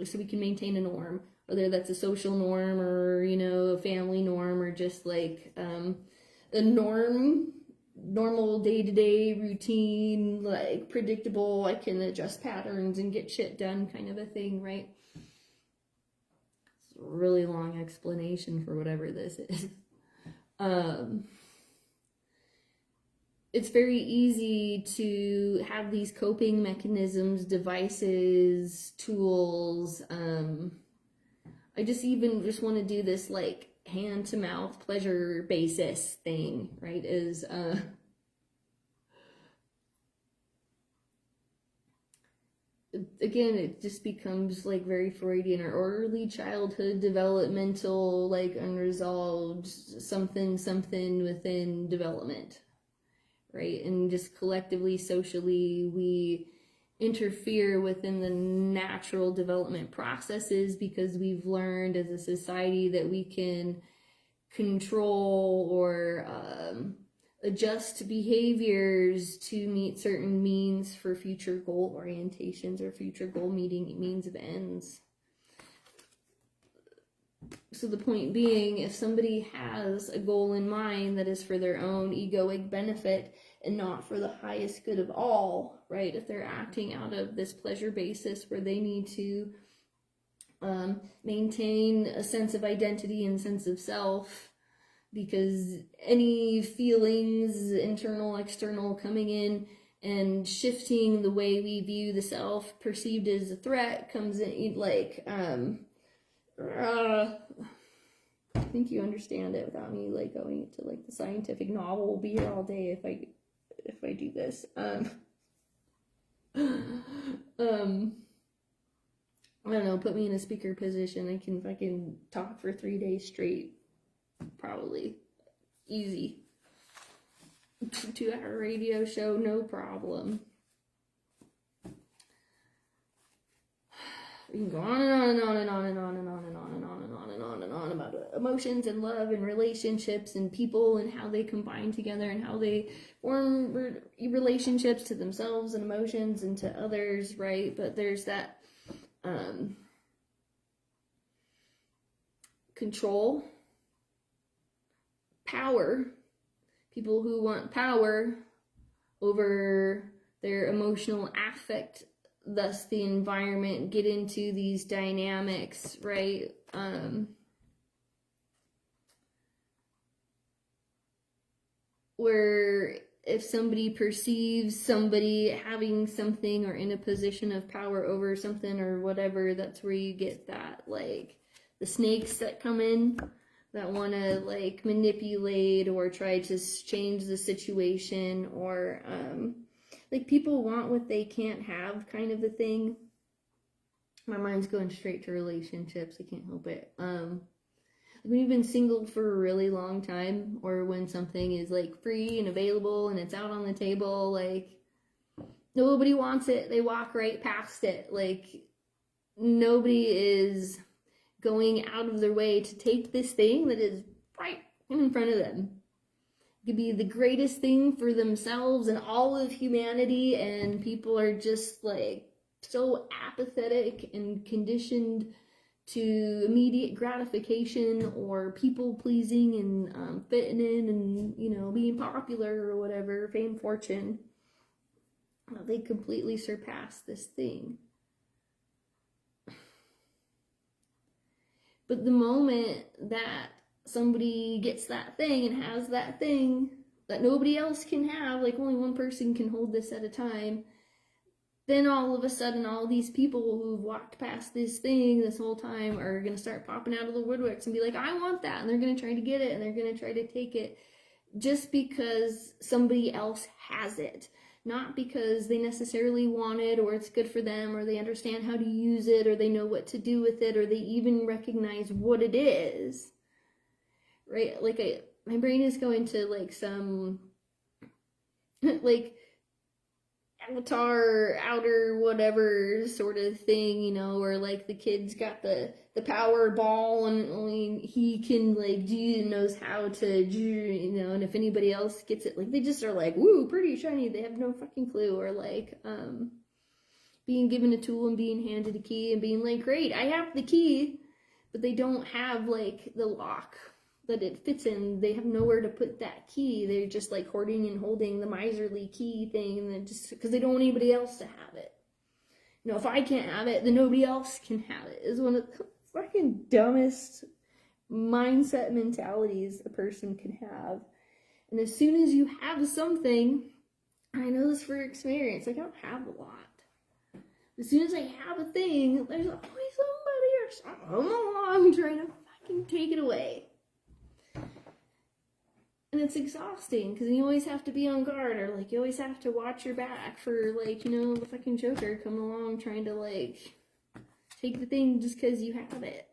A: So we can maintain a norm, whether that's a social norm or, you know, a family norm, or just like a normal day-to-day routine, like predictable, I can adjust patterns and get shit done kind of a thing, right? It's a really long explanation for whatever this is. It's very easy to have these coping mechanisms, devices, tools. I just want to do this like hand to mouth pleasure basis thing, right? Is again, it just becomes like very Freudian, or early childhood developmental, like unresolved something within development. Right? And just collectively, socially, we interfere within the natural development processes because we've learned as a society that we can control or adjust behaviors to meet certain means for future goal orientations or future goal meeting means of ends. So the point being, if somebody has a goal in mind that is for their own egoic benefit and not for the highest good of all, right? If they're acting out of this pleasure basis where they need to maintain a sense of identity and sense of self, because any feelings, internal, external, coming in and shifting the way we view the self perceived as a threat comes in, like, I think you understand it without me like going into like the scientific novel. We'll be here all day if I do this. I don't know, put me in a speaker position. I can talk for 3 days straight. Probably. Easy. 2-hour radio show, no problem. We can go on and on and on and on and on and on and on and on and on and on and on about emotions and love and relationships and people and how they combine together and how they form relationships to themselves and emotions and to others, right? But there's that control, power, people who want power over their emotional affect, thus the environment, get into these dynamics, right? Where if somebody perceives somebody having something or in a position of power over something or whatever, that's where you get that, like, the snakes that come in that want to, like, manipulate or try to change the situation, or like, people want what they can't have kind of a thing. My mind's going straight to relationships. I can't help it. When you've been single for a really long time, or when something is like free and available and it's out on the table, like, nobody wants it. They walk right past it. Like, nobody is going out of their way to take this thing that is right in front of them. It could be the greatest thing for themselves and all of humanity, and people are just like so apathetic and conditioned to immediate gratification or people pleasing and fitting in and, you know, being popular or whatever, fame, fortune. They completely surpass this thing. But the moment that somebody gets that thing and has that thing that nobody else can have, like only one person can hold this at a time, then all of a sudden all these people who've walked past this thing this whole time are going to start popping out of the woodworks and be like, I want that, and they're going to try to get it, and they're going to try to take it just because somebody else has it, not because they necessarily want it or it's good for them or they understand how to use it or they know what to do with it or they even recognize what it is, right? Like my brain is going to like some like Avatar, outer whatever sort of thing, you know, where like the kid's got the power ball and only he can like do, knows how to do, you know, and if anybody else gets it, like they just are like, woo, pretty shiny, they have no fucking clue, or like being given a tool and being handed a key and being like, great, I have the key, but they don't have like the lock that it fits in. They have nowhere to put that key. They're just like hoarding and holding the miserly key thing, and then just because they don't want anybody else to have it. You know, if I can't have it, then nobody else can have it. Is one of the fucking dumbest mindset mentalities a person can have. And as soon as you have something, I know this for experience, like I don't have a lot. As soon as I have a thing, there's always somebody or something along trying to fucking take it away. And it's exhausting because you always have to be on guard, or like you always have to watch your back for like, you know, the fucking Joker coming along trying to like take the thing just because you have it.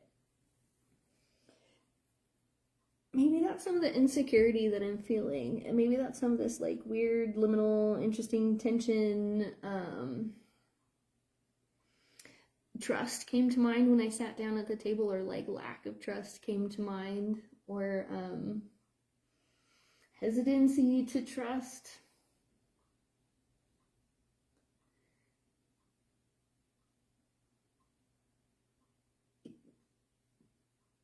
A: Maybe that's some of the insecurity that I'm feeling, and maybe that's some of this like weird, liminal, interesting tension. Trust came to mind when I sat down at the table, or like lack of trust came to mind, or hesitancy to trust.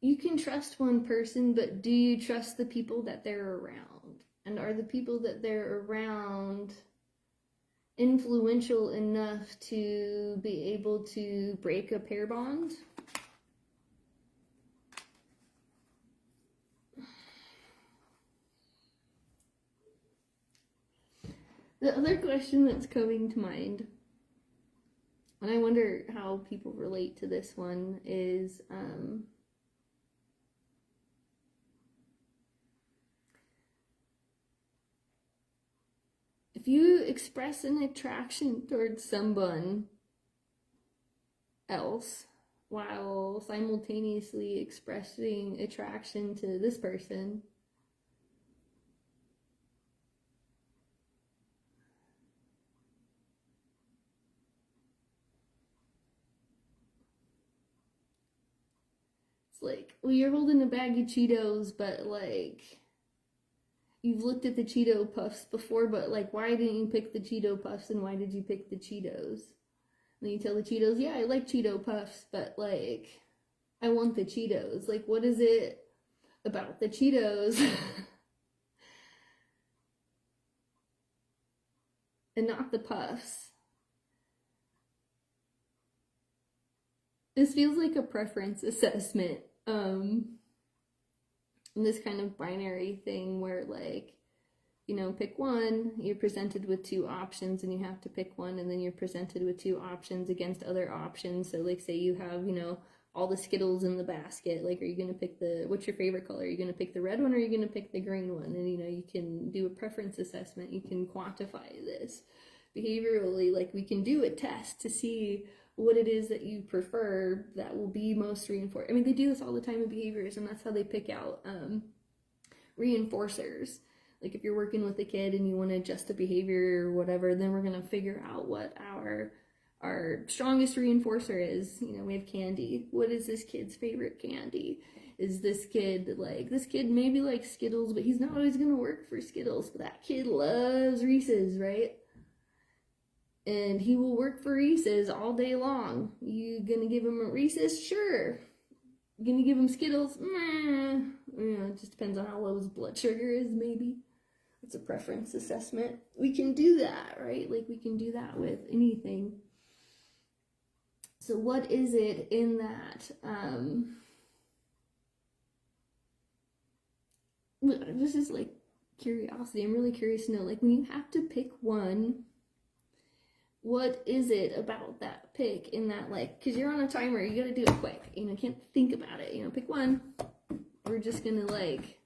A: You can trust one person, but do you trust the people that they're around? And are the people that they're around influential enough to be able to break a pair bond? The other question that's coming to mind, and I wonder how people relate to this one, is if you express an attraction towards someone else while simultaneously expressing attraction to this person, it's like, well, you're holding a bag of Cheetos, but like you've looked at the Cheeto Puffs before, but like, why didn't you pick the Cheeto Puffs, and why did you pick the Cheetos? And then you tell the Cheetos, yeah, I like Cheeto Puffs, but like, I want the Cheetos. Like, what is it about the Cheetos and not the Puffs? This feels like a preference assessment. This kind of binary thing where like, you know, pick one, you're presented with two options and you have to pick one, and then you're presented with two options against other options. So like, say you have, you know, all the Skittles in the basket, like, are you going to pick what's your favorite color? Are you going to pick the red one, or are you going to pick the green one? And, you know, you can do a preference assessment. You can quantify this behaviorally. Like, we can do a test to see what it is that you prefer that will be most reinforced. I mean, they do this all the time in behaviors, and that's how they pick out reinforcers. Like, if you're working with a kid and you want to adjust a behavior or whatever, then we're going to figure out what our our strongest reinforcer is, you know, we have candy. What is this kid's favorite candy? Is this kid maybe likes Skittles, but he's not always going to work for Skittles. But that kid loves Reese's, right? And he will work for Reese's all day long. You gonna give him a Reese's? Sure. You gonna give him Skittles? Meh. You know, it just depends on how low his blood sugar is, maybe. It's a preference assessment. We can do that, right? Like, we can do that with anything. So what is it in that? This is like curiosity. I'm really curious to know, like, when you have to pick one, what is it about that pick in that, like, because you're on a timer, you gotta do it quick, you know, can't think about it, you know, pick one. We're just gonna, like,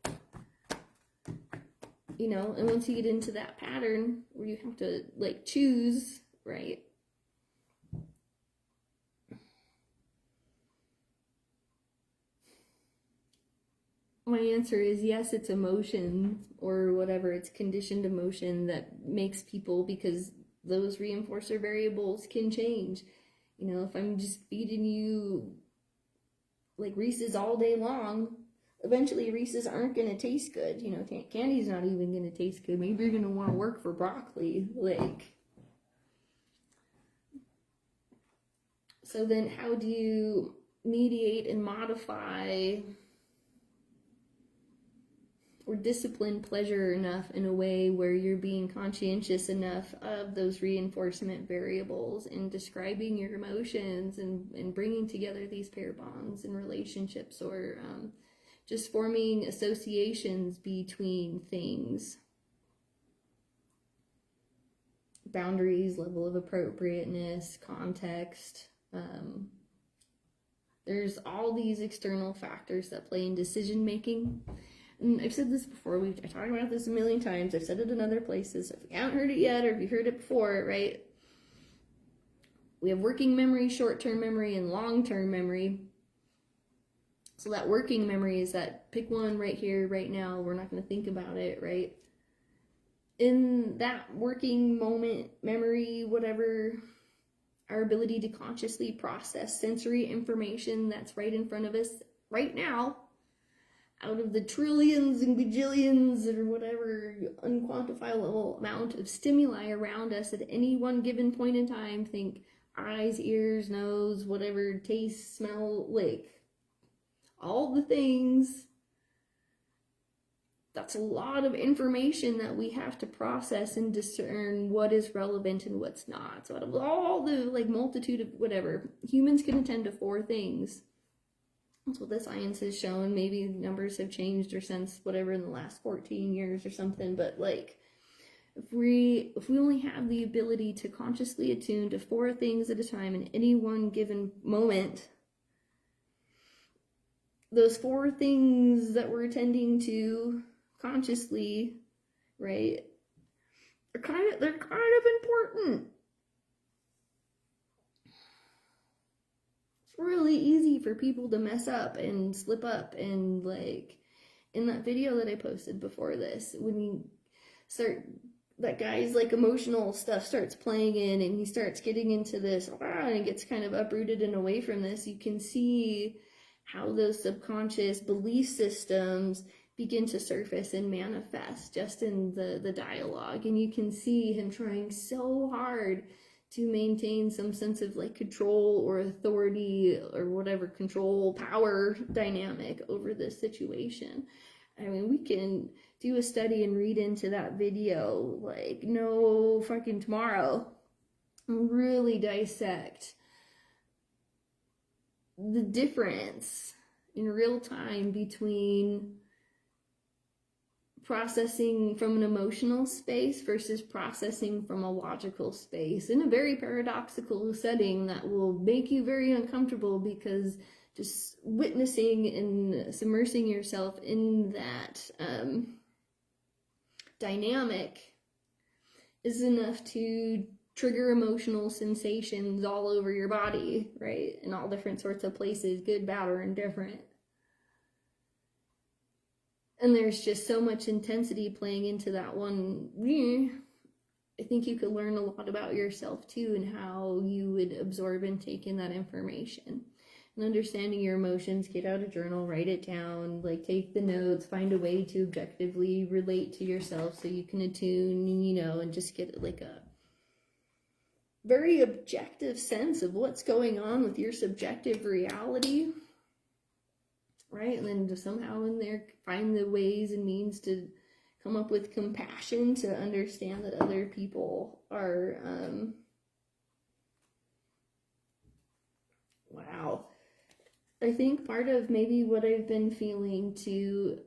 A: you know, and once you get into that pattern where you have to, like, choose, right? My answer is yes, it's emotion or whatever, it's conditioned emotion that makes people, because those reinforcer variables can change. You know, if I'm just feeding you like Reese's all day long, eventually Reese's aren't going to taste good. You know, candy's not even going to taste good. Maybe you're going to want to work for broccoli. Like, so then how do you mediate and modify or discipline pleasure enough in a way where you're being conscientious enough of those reinforcement variables and describing your emotions and bringing together these pair bonds and relationships, or just forming associations between things, boundaries, level of appropriateness, context. There's all these external factors that play in decision making. And I've said this before, I talked about this a million times, I've said it in other places. If you haven't heard it yet, or if you heard it before, right? We have working memory, short-term memory, and long-term memory. So that working memory is that pick one right here, right now, we're not going to think about it, right? In that working moment, memory, whatever, our ability to consciously process sensory information that's right in front of us right now, out of the trillions and gajillions or whatever unquantifiable amount of stimuli around us at any one given point in time, think eyes, ears, nose, whatever, taste, smell, like, all the things. That's a lot of information that we have to process and discern what is relevant and what's not. So out of all the, like, multitude of whatever, humans can attend to 4 things. That's what the science has shown. Maybe numbers have changed or since whatever in the last 14 years or something, but like, if we only have the ability to consciously attune to 4 things at a time in any one given moment, those 4 things that we're attending to consciously, right, they're kind of important. Really easy for people to mess up and slip up, and like in that video that I posted before this, when you start, that guy's like emotional stuff starts playing in and he starts getting into this and it gets kind of uprooted and away from this, you can see how those subconscious belief systems begin to surface and manifest just in the dialogue. And you can see him trying so hard to maintain some sense of like control or authority or whatever, control, power dynamic over this situation. I mean, we can do a study and read into that video like no fucking tomorrow and really dissect the difference in real time between processing from an emotional space versus processing from a logical space in a very paradoxical setting that will make you very uncomfortable, because just witnessing and submersing yourself in that dynamic is enough to trigger emotional sensations all over your body, right? In all different sorts of places, good, bad, or indifferent. And there's just so much intensity playing into that one. I think you could learn a lot about yourself too, and how you would absorb and take in that information. And understanding your emotions, get out a journal, write it down, like take the notes, find a way to objectively relate to yourself so you can attune, and just get like a very objective sense of what's going on with your subjective reality, right? And then to somehow in there find the ways and means to come up with compassion, to understand that other people are, wow. I think part of maybe what I've been feeling too,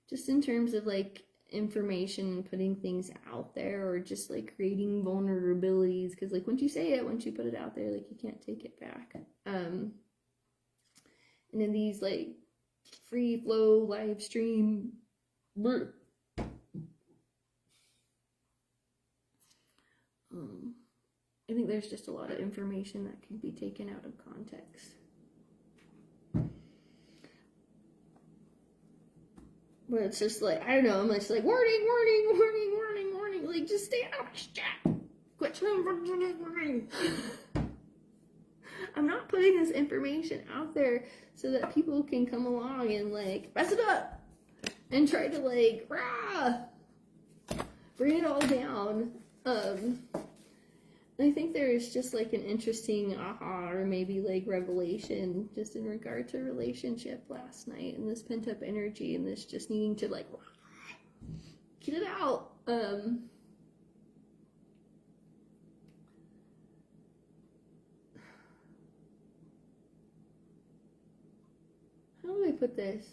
A: just in terms of like information, putting things out there, or just like creating vulnerabilities, because like once you say it, once you put it out there, like you can't take it back. And in these like free flow live stream, I think there's just a lot of information that can be taken out of context. But it's just like, I don't know, I'm just like, warning, warning, warning, warning, warning, like, just stay out of my chat. Quit warning. I'm not putting this information out there so that people can come along and, like, mess it up and try to, like, bring it all down. I think there is just like an interesting aha, or maybe like revelation, just in regard to relationship last night, and this pent up energy, and this just needing to like get it out. How do I put this?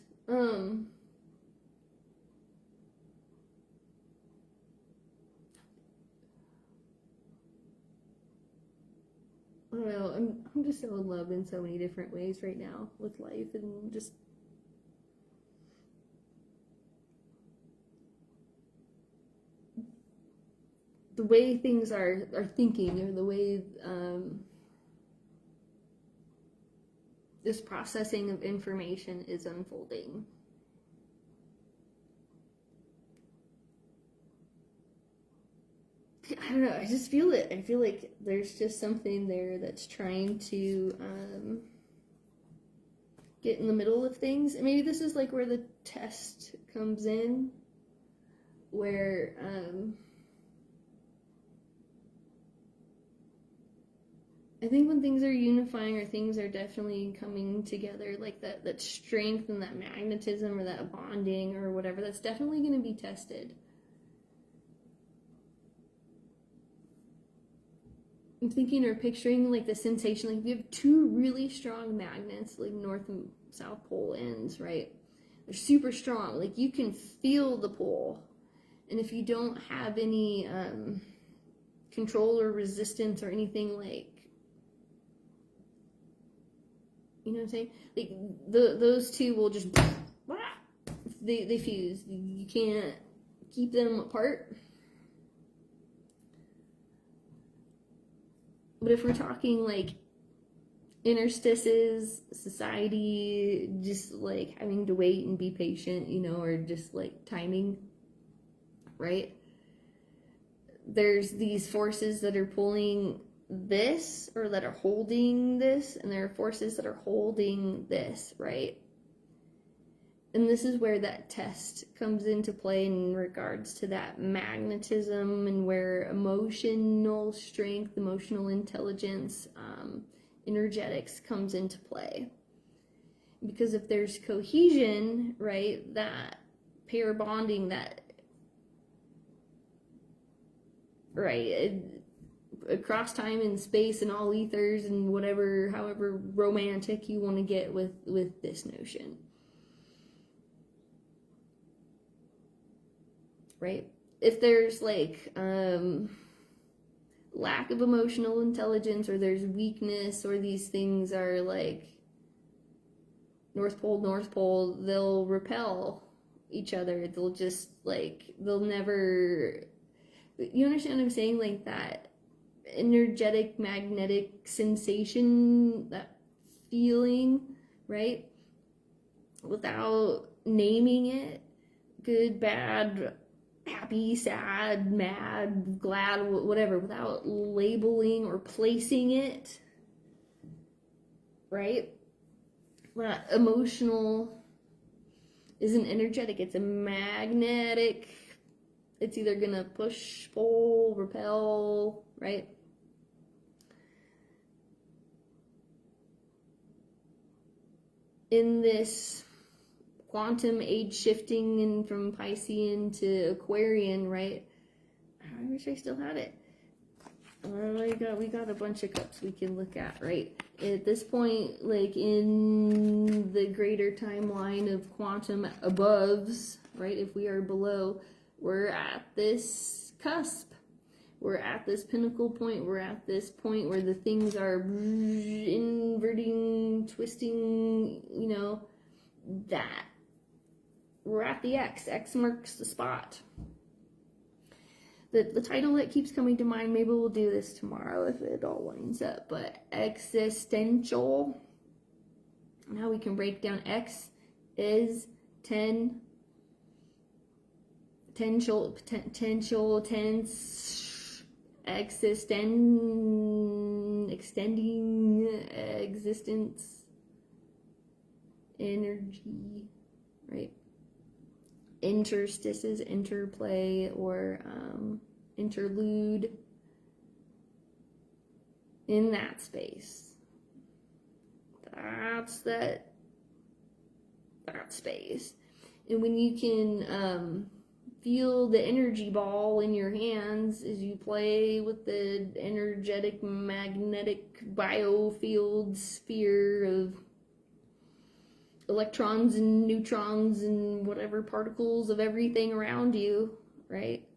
A: I don't know, I'm just so in love in so many different ways right now with life, and just the way things are thinking, or the way this processing of information is unfolding. I don't know, I just feel it. I feel like there's just something there that's trying to get in the middle of things. And maybe this is like where the test comes in, where I think when things are unifying, or things are definitely coming together, like that strength and that magnetism, or that bonding, or whatever, that's definitely going to be tested. I'm thinking or picturing like the sensation, like if you have two really strong magnets, like north and south pole ends, right? They're super strong, like you can feel the pull. And if you don't have any control or resistance or anything, like, you know what I'm saying? Like those two will just, they fuse. You can't keep them apart. But if we're talking like interstices, society, just like having to wait and be patient, or just like timing, right? There's these forces that are pulling this, or that are holding this, and there are forces that are holding this, right? And this is where that test comes into play in regards to that magnetism, and where emotional strength, emotional intelligence, energetics comes into play. Because if there's cohesion, right, that pair bonding, that, right, across time and space and all ethers and whatever, however romantic you want to get with this notion. Right? If there's like lack of emotional intelligence, or there's weakness, or these things are like North Pole, they'll repel each other. They'll just like, they'll never, you understand what I'm saying? Like that energetic, magnetic sensation, that feeling, right? Without naming it, good, bad, happy, sad, mad, glad, whatever, without labeling or placing it, right? That emotional isn't energetic, it's a magnetic. It's either gonna push, pull, repel, right? In this quantum age shifting and from Piscean to Aquarian, right? I wish I still had it. We got a bunch of cups we can look at, right? At this point, like in the greater timeline of quantum aboves, right? If we are below, we're at this cusp. We're at this pinnacle point. We're at this point where the things are inverting, twisting, you know, that. We're at the X. X marks the spot. The title that keeps coming to mind, maybe we'll do this tomorrow if it all lines up, but existential, and how we can break down X is potential, tense, extending existence, energy, right? Interstices, interplay, or interlude in that space. That's that space. And when you can feel the energy ball in your hands as you play with the energetic, magnetic biofield sphere of electrons and neutrons and whatever particles of everything around you, right?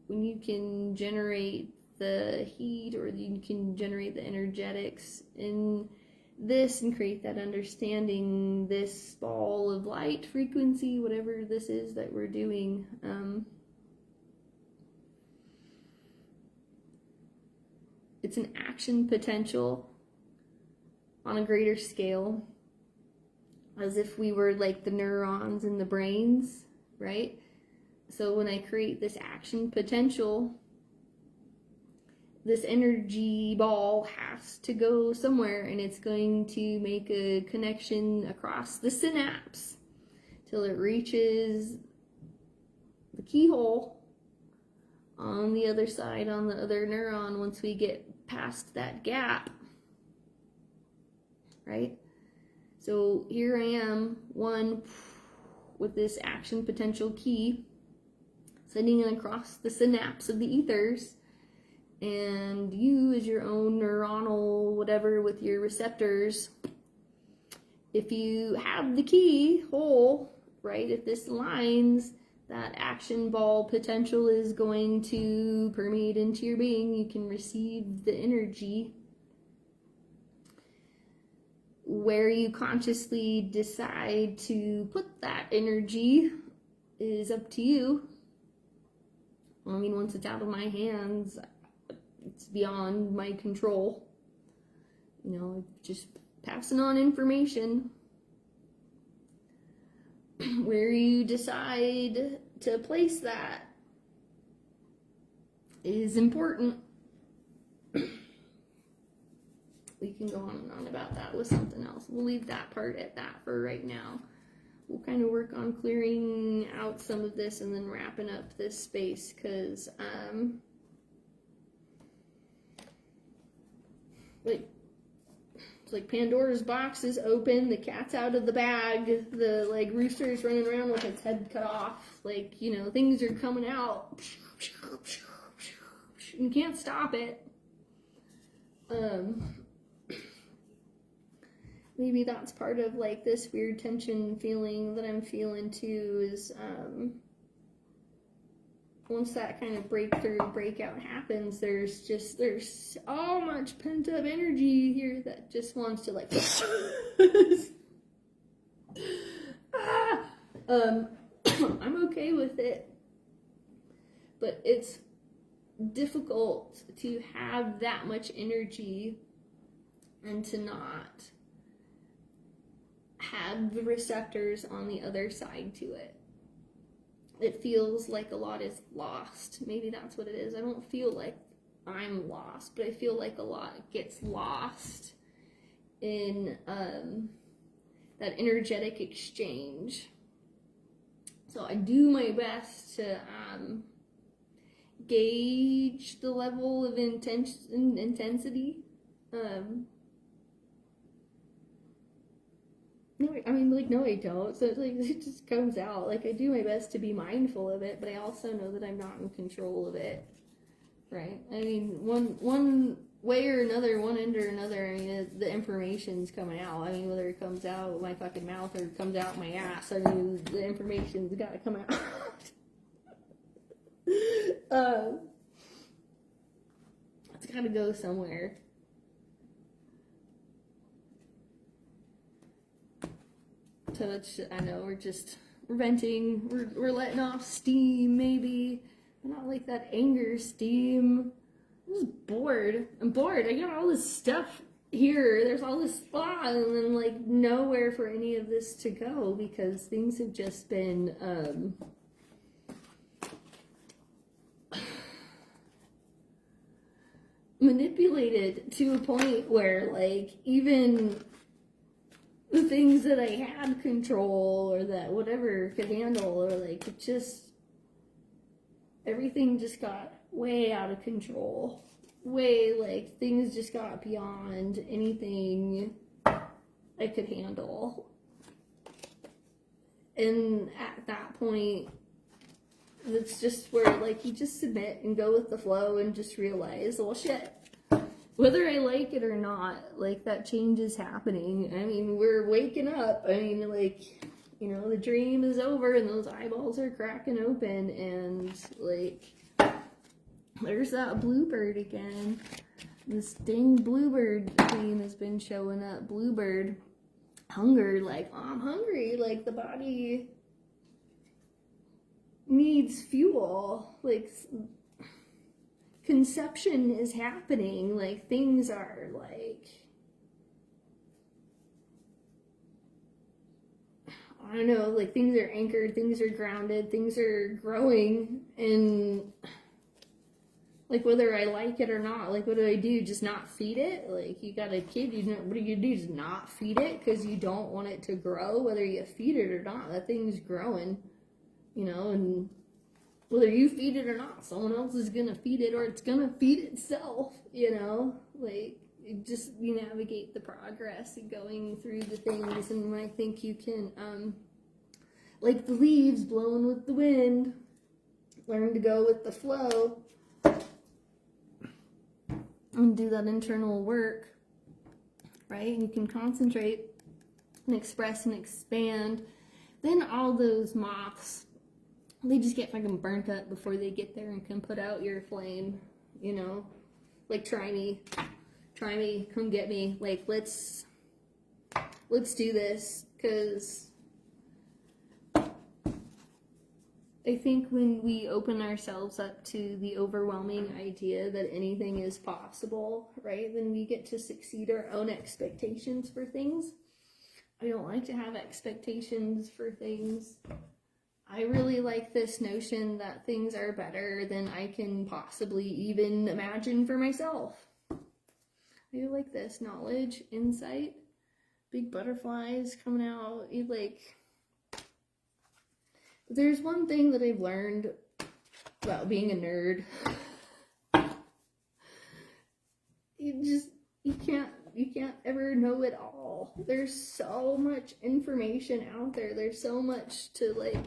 A: When you can generate the heat, or you can generate the energetics in this and create that understanding, this ball of light frequency, whatever this is that we're doing, it's an action potential on a greater scale, as if we were like the neurons in the brains, right? So when I create this action potential, this energy ball has to go somewhere, and it's going to make a connection across the synapse till it reaches the keyhole on the other side, on the other neuron, once we get past that gap, right? So here I am, one with this action potential key, sending it across the synapse of the ethers, and you as your own neuronal whatever with your receptors, if you have the key hole, right, if this aligns, that action ball potential is going to permeate into your being. You can receive the energy. Where you consciously decide to put that energy is up to you. I mean, once it's out of my hands, it's beyond my control. You know, just passing on information. Where you decide to place that is important. We can go on and on about that with something else. We'll leave that part at that for right now. We'll kind of work on clearing out some of this and then wrapping up this space, because it's like Pandora's box is open, the cat's out of the bag, the like rooster is running around with its head cut off, like, you know, things are coming out. You can't stop it. Maybe that's part of like this weird tension feeling that I'm feeling too, is once that kind of breakout happens, there's so much pent up energy here that just wants to like I'm okay with it, but it's difficult to have that much energy and to not have the receptors on the other side to it. it feels like a lot is lost. Maybe that's what it is. I don't feel like I'm lost, but I feel like a lot gets lost in that energetic exchange. So I do my best to gauge the level of intensity. No, I mean, like, no, I don't. So it's like, it just comes out. Like, I do my best to be mindful of it, but I also know that I'm not in control of it, right? I mean, one way or another, one end or another, I mean, the information's coming out. I mean, whether it comes out of my fucking mouth or it comes out my ass, I mean, the information's gotta come out. It's gotta go somewhere. So it's, I know, we're venting, we're letting off steam, maybe, but not like that anger steam. I'm just bored. I'm bored. I got all this stuff here. There's all this spot, and then like nowhere for any of this to go because things have just been manipulated to a point where like even the things that I had control or that whatever could handle or like it just everything just got way out of control. Way like things just got beyond anything I could handle. And at that point it's just where like you just submit and go with the flow and just realize, well shit. Whether I like it or not, like, that change is happening. I mean, we're waking up. I mean, like, you know, the dream is over and those eyeballs are cracking open and, like, there's that bluebird again. This dang bluebird theme has been showing up. Bluebird. Hunger, like, oh, I'm hungry. Like, the body needs fuel. Like, conception is happening, like things are like, I don't know, like things are anchored, things are grounded, things are growing, and like whether I like it or not, like what do I do? Just not feed it? Like you got a kid, you know, what do you do? Just not feed it because you don't want it to grow, whether you feed it or not, that thing's growing, you know, and whether you feed it or not, someone else is gonna feed it or it's gonna feed itself, you know? Like, just you navigate the progress and going through the things, and I think you can, like the leaves blowing with the wind, learn to go with the flow and do that internal work, right? And you can concentrate and express and expand. Then all those moths, they just get fucking burnt up before they get there and can put out your flame, you know? Like, try me, come get me. Like, let's do this, because I think when we open ourselves up to the overwhelming idea that anything is possible, right, then we get to succeed our own expectations for things. I don't like to have expectations for things. I really like this notion that things are better than I can possibly even imagine for myself. I do like this knowledge, insight, big butterflies coming out. Like, there's one thing that I've learned about being a nerd. You can't ever know it all. There's so much information out there. There's so much to like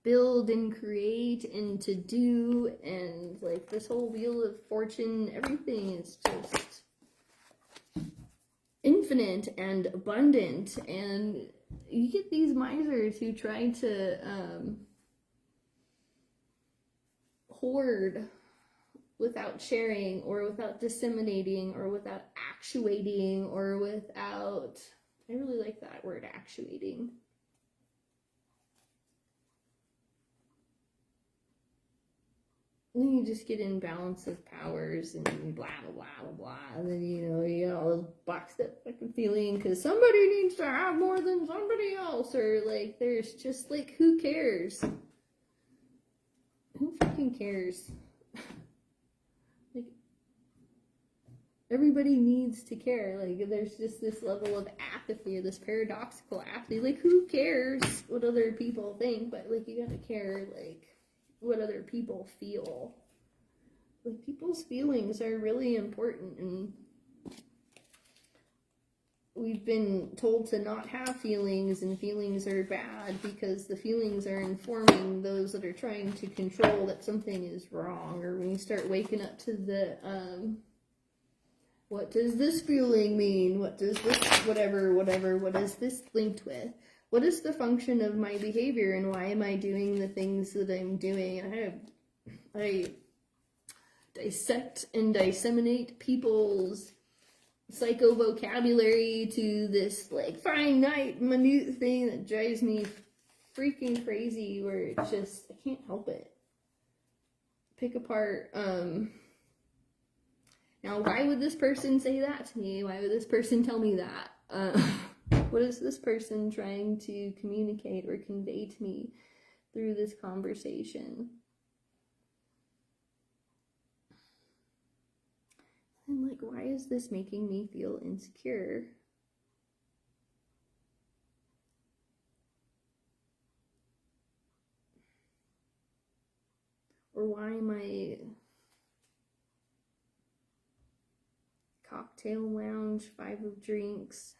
A: build and create and to do, and like this whole wheel of fortune, everything is just infinite and abundant, and you get these misers who try to hoard without sharing or without disseminating or without actuating or without, I really like that word, actuating. Then you just get imbalance of powers and blah, blah, blah, blah, blah. And then, you get all those boxed up fucking feeling because somebody needs to have more than somebody else. Or, like, there's just, like, who cares? who fucking cares? Like, everybody needs to care. Like, there's just this level of apathy, or this paradoxical apathy. Like, who cares what other people think? But, like, you gotta care, like, what other people feel. Like, people's feelings are really important, and we've been told to not have feelings, and feelings are bad because the feelings are informing those that are trying to control that something is wrong. Or when you start waking up to the, what does this feeling mean? What does this, whatever, what is this linked with? What is the function of my behavior, and why am I doing the things that I'm doing? And I dissect and disseminate people's psycho-vocabulary to this, like, finite, minute thing that drives me freaking crazy, where it's just, I can't help it. Pick apart, now, why would this person say that to me? Why would this person tell me that? What is this person trying to communicate or convey to me through this conversation? And, like, why is this making me feel insecure? Or why am I cocktail lounge, 5 of drinks?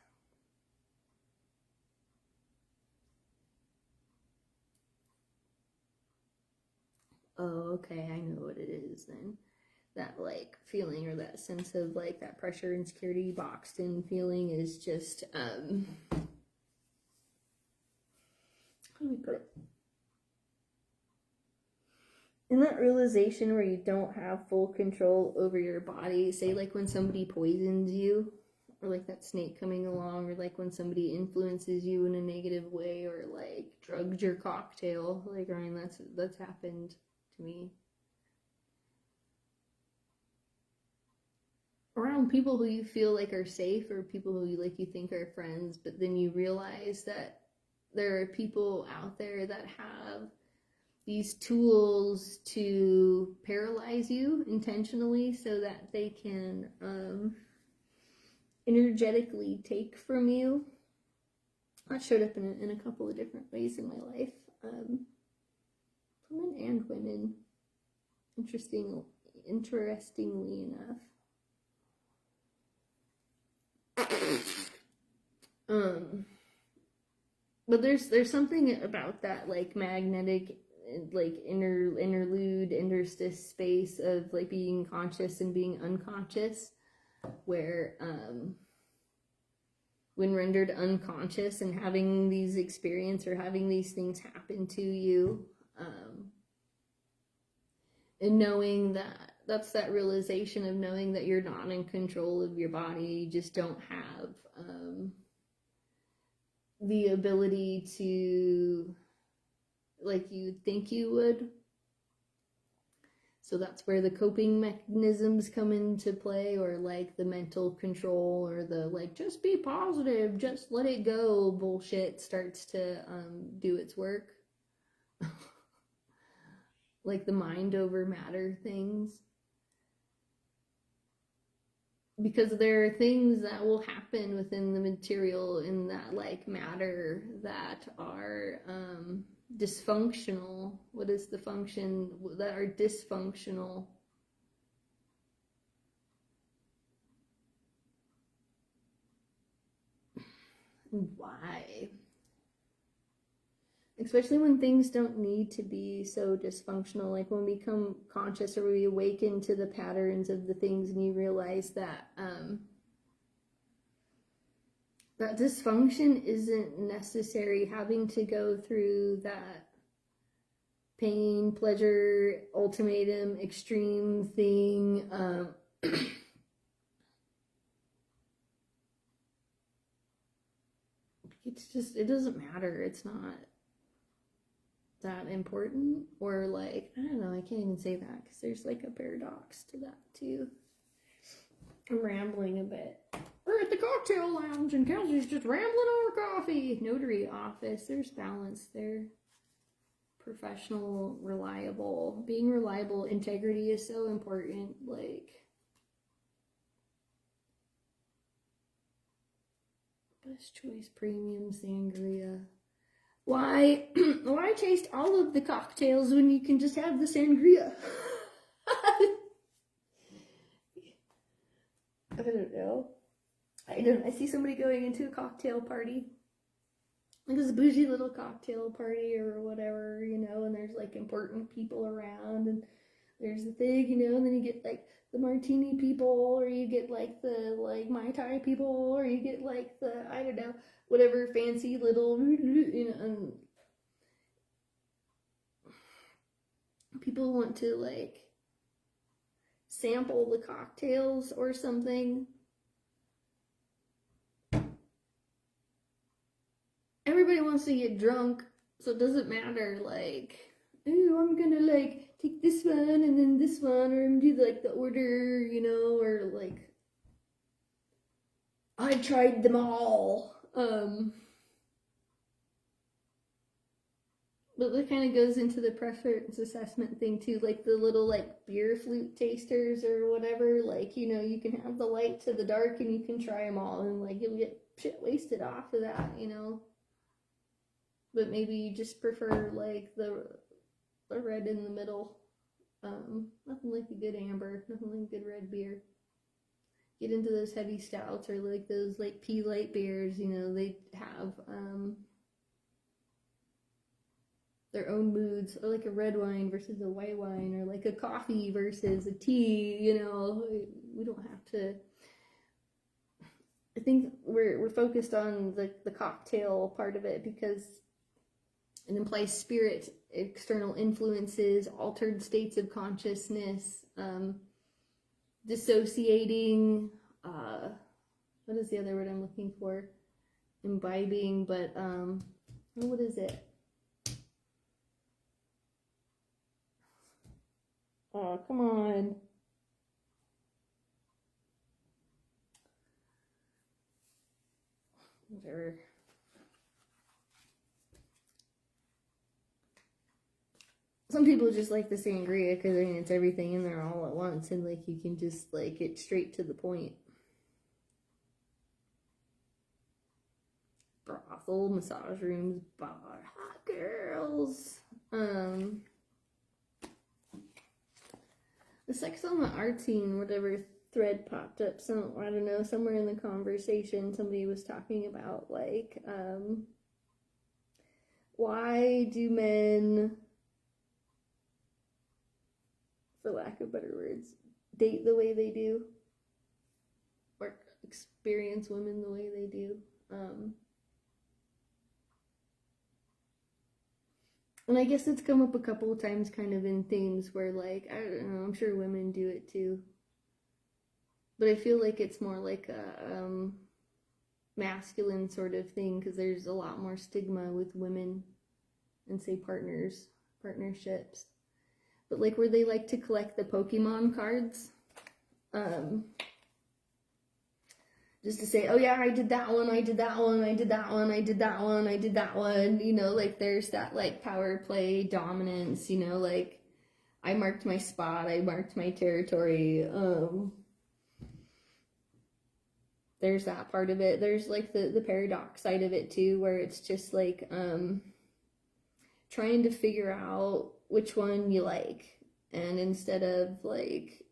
A: Oh, okay, I know what it is then. That, like, feeling, or that sense of, like, that pressure, insecurity, boxed in feeling is just, how do we put it? In that realization where you don't have full control over your body, say, like, when somebody poisons you, or, like, that snake coming along, or, like, when somebody influences you in a negative way, or, like, drugs your cocktail, like, Ryan, that's happened to me. Around people who you feel like are safe, or people who you, like, you think are friends, but then you realize that there are people out there that have these tools to paralyze you intentionally so that they can energetically take from you. That showed up in a couple of different ways in my life, men and women, interestingly enough. But there's something about that, like, magnetic, like, interstice space of, like, being conscious and being unconscious, where when rendered unconscious and having these experiences or having these things happen to you, and knowing that's that realization of knowing that you're not in control of your body. You just don't have the ability to, like, you think you would. So that's where the coping mechanisms come into play, or, like, the mental control, or the, like, just be positive, just let it go bullshit starts to do its work. Like, the mind over matter things. Because there are things that will happen within the material in that, like, matter that are dysfunctional. What is the function? That are dysfunctional. Why? Especially when things don't need to be so dysfunctional. Like, when we become conscious, or we awaken to the patterns of the things, and you realize that that dysfunction isn't necessary. Having to go through that pain, pleasure, ultimatum, extreme thing, it's just, it doesn't matter. It's not that important. Or, like, I don't know, I can't even say that because there's, like, a paradox to that too. I'm rambling a bit. We're at the cocktail lounge and Kelsey's just rambling over coffee. Notary office, there's balance there. professional, reliable. Being reliable, integrity is so important. Like, best choice premium sangria. Why taste all of the cocktails when you can just have the sangria? I don't know. I see somebody going into a cocktail party. Like this bougie little cocktail party or whatever, you know, and there's like important people around, and there's the thing, you know, and then you get like the martini people, or you get like the like Mai Tai people, or you get like the, I don't know, whatever fancy little, you know, and people want to like sample the cocktails or something. Everybody wants to get drunk, so it doesn't matter, like, ooh, I'm gonna like take this one and then this one, or I'm gonna do like the order, you know, or like I tried them all. But that kind of goes into the preference assessment thing too, like the little like beer flute tasters or whatever, like, you know, you can have the light to the dark and you can try them all, and like you'll get shit wasted off of that, you know. But maybe you just prefer like the red in the middle. Nothing like a good amber, nothing like a good red beer. Get into those heavy stouts or like those like pea light beers, you know, they have their own moods, or like a red wine versus a white wine, or like a coffee versus a tea, you know. We don't have to. I think we're focused on the cocktail part of it because it implies spirit, external influences, altered states of consciousness, dissociating, what is the other word I'm looking for? Imbibing, but what is it? Oh, come on. Whatever. Some people just like the sangria because I mean it's everything in there all at once, and like you can just like get straight to the point. Brothel, massage rooms, bar, hot girls. The sex on the art scene, whatever thread popped up, some, I don't know, somewhere in the conversation somebody was talking about like why do men, for lack of better words, date the way they do, or experience women the way they do. And I guess it's come up a couple of times kind of in themes where, like, I don't know, I'm sure women do it too. But I feel like it's more like a masculine sort of thing because there's a lot more stigma with women and, say, partnerships. But like where they like to collect the Pokemon cards. Just to say, oh yeah, I did that one, I did that one, I did that one, I did that one, I did that one, you know, like there's that like power play dominance, you know, like I marked my spot, I marked my territory. There's that part of it. There's like the paradox side of it too, where it's just like trying to figure out which one you like, and instead of like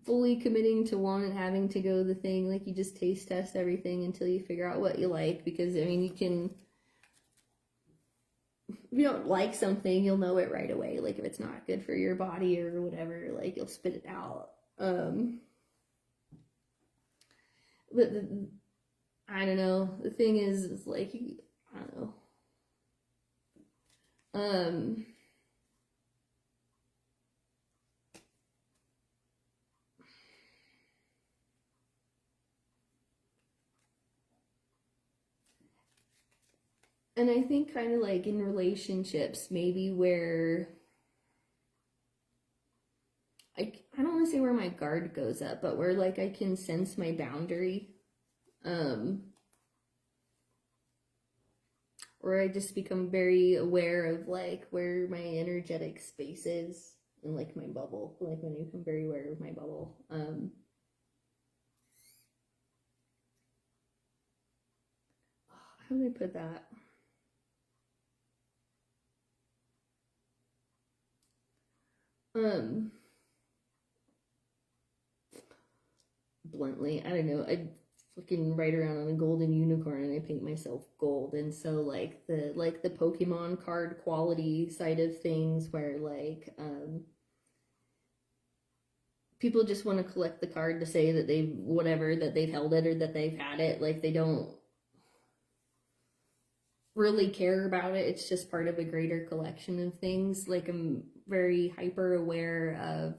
A: fully committing to one and having to go the thing, like you just taste test everything until you figure out what you like. Because I mean, you can, if you don't like something, you'll know it right away. Like if it's not good for your body or whatever, like you'll spit it out. But I don't know. The thing is like, I don't know. And I think kind of like in relationships, maybe where I don't want to say where my guard goes up, but where like I can sense my boundary. or I just become very aware of like where my energetic space is and like my bubble, like when I become very aware of my bubble. How do I put that? Bluntly, I don't know, I fucking ride around on a golden unicorn and I paint myself gold, and so like the Pokemon card quality side of things where like people just want to collect the card to say that they've whatever, that they've held it or that they've had it, like they don't really care about it. It's just part of a greater collection of things. Like I'm very hyper aware of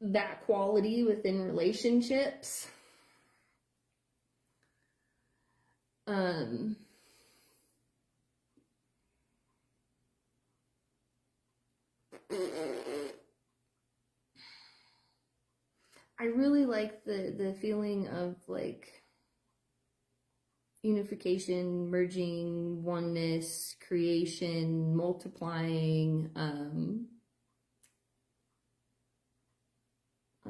A: that quality within relationships. I really like the feeling of like unification, merging, oneness, creation, multiplying. I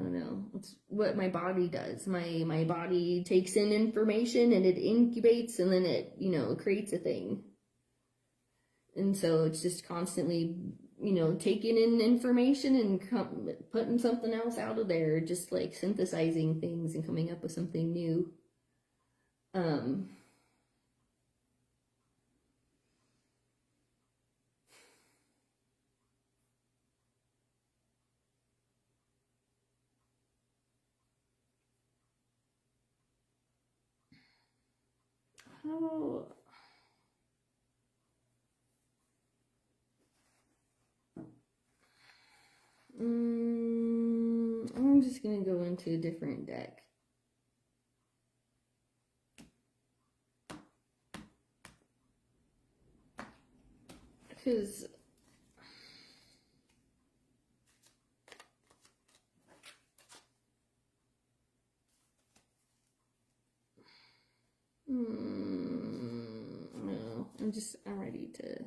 A: don't know. It's what my body does. My body takes in information and it incubates, and then it, you know, creates a thing. And so it's just constantly, you know, taking in information and putting something else out of there, just like synthesizing things and coming up with something new. How I'm just gonna go into a different deck. Because no, I'm ready to.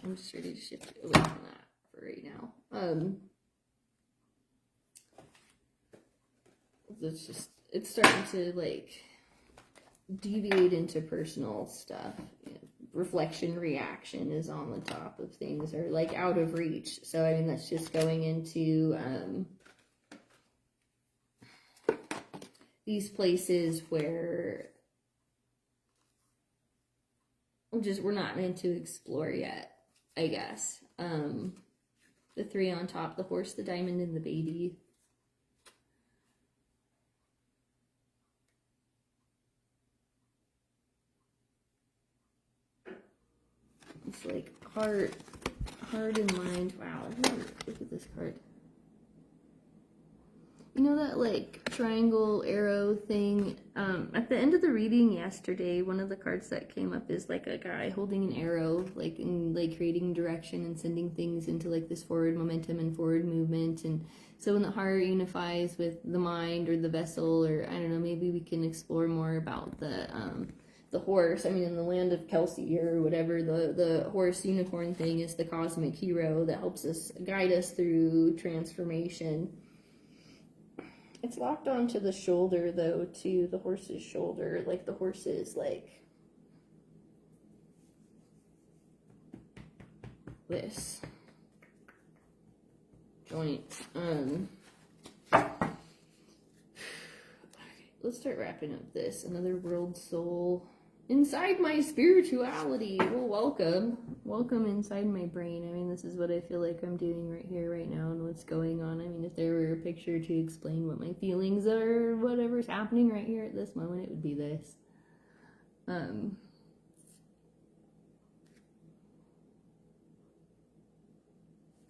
A: I'm just ready to shift away from that for right now. It's starting to like deviate into personal stuff. You know, reflection, reaction is on the top of things, or like out of reach. So I mean, that's just going into these places where we're not meant to explore yet, I guess. The three on top, the horse, the diamond, and the baby. It's like heart and mind. Wow, look at this card. You know that like triangle arrow thing? At the end of the reading yesterday, one of the cards that came up is like a guy holding an arrow, like in like creating direction and sending things into like this forward momentum and forward movement. And so when the heart unifies with the mind or the vessel, or I don't know, maybe we can explore more about the horse. I mean, in the land of Kelsey or whatever, the horse unicorn thing is the cosmic hero that helps us guide us through transformation. It's locked onto the shoulder, though, too, the horse's shoulder. Like, the horse's, like, this joint. Okay, let's start wrapping up this. Another world soul. Inside my spirituality. Well, welcome inside my brain. I mean, this is what I feel like I'm doing right here, right now, and what's going on. I mean, if there were a picture to explain what my feelings are, whatever's happening right here at this moment, it would be this.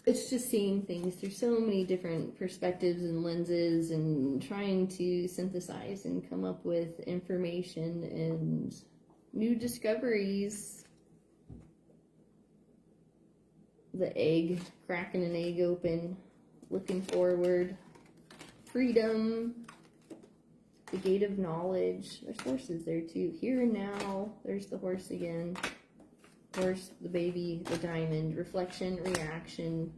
A: It's just seeing things through so many different perspectives and lenses, and trying to synthesize and come up with information and new discoveries. The egg, cracking an egg open, looking forward. freedom, the gate of knowledge. There's horses there too. Here and now, there's the horse again. Horse, the baby, the diamond, reflection, reaction.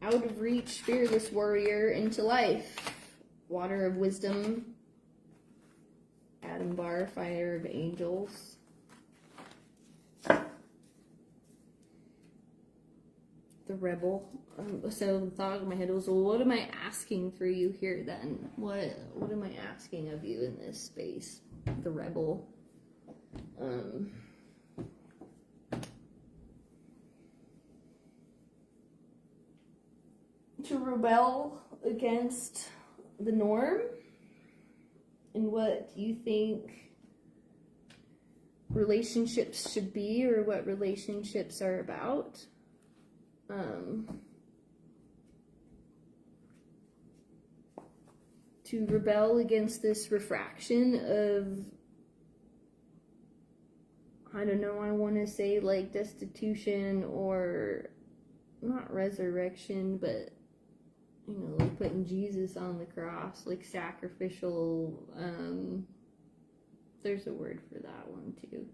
A: Out of reach, fearless warrior, into life. Water of wisdom. Atom bar, fire of angels. The rebel. So the thought in my head was, well, what am I asking for you here then? What am I asking of you in this space? The rebel. To rebel against the norm and what you think relationships should be or what relationships are about. To rebel against this refraction of, I don't know, I want to say like destitution or not resurrection, but you know, like putting Jesus on the cross, like sacrificial, there's a word for that one too.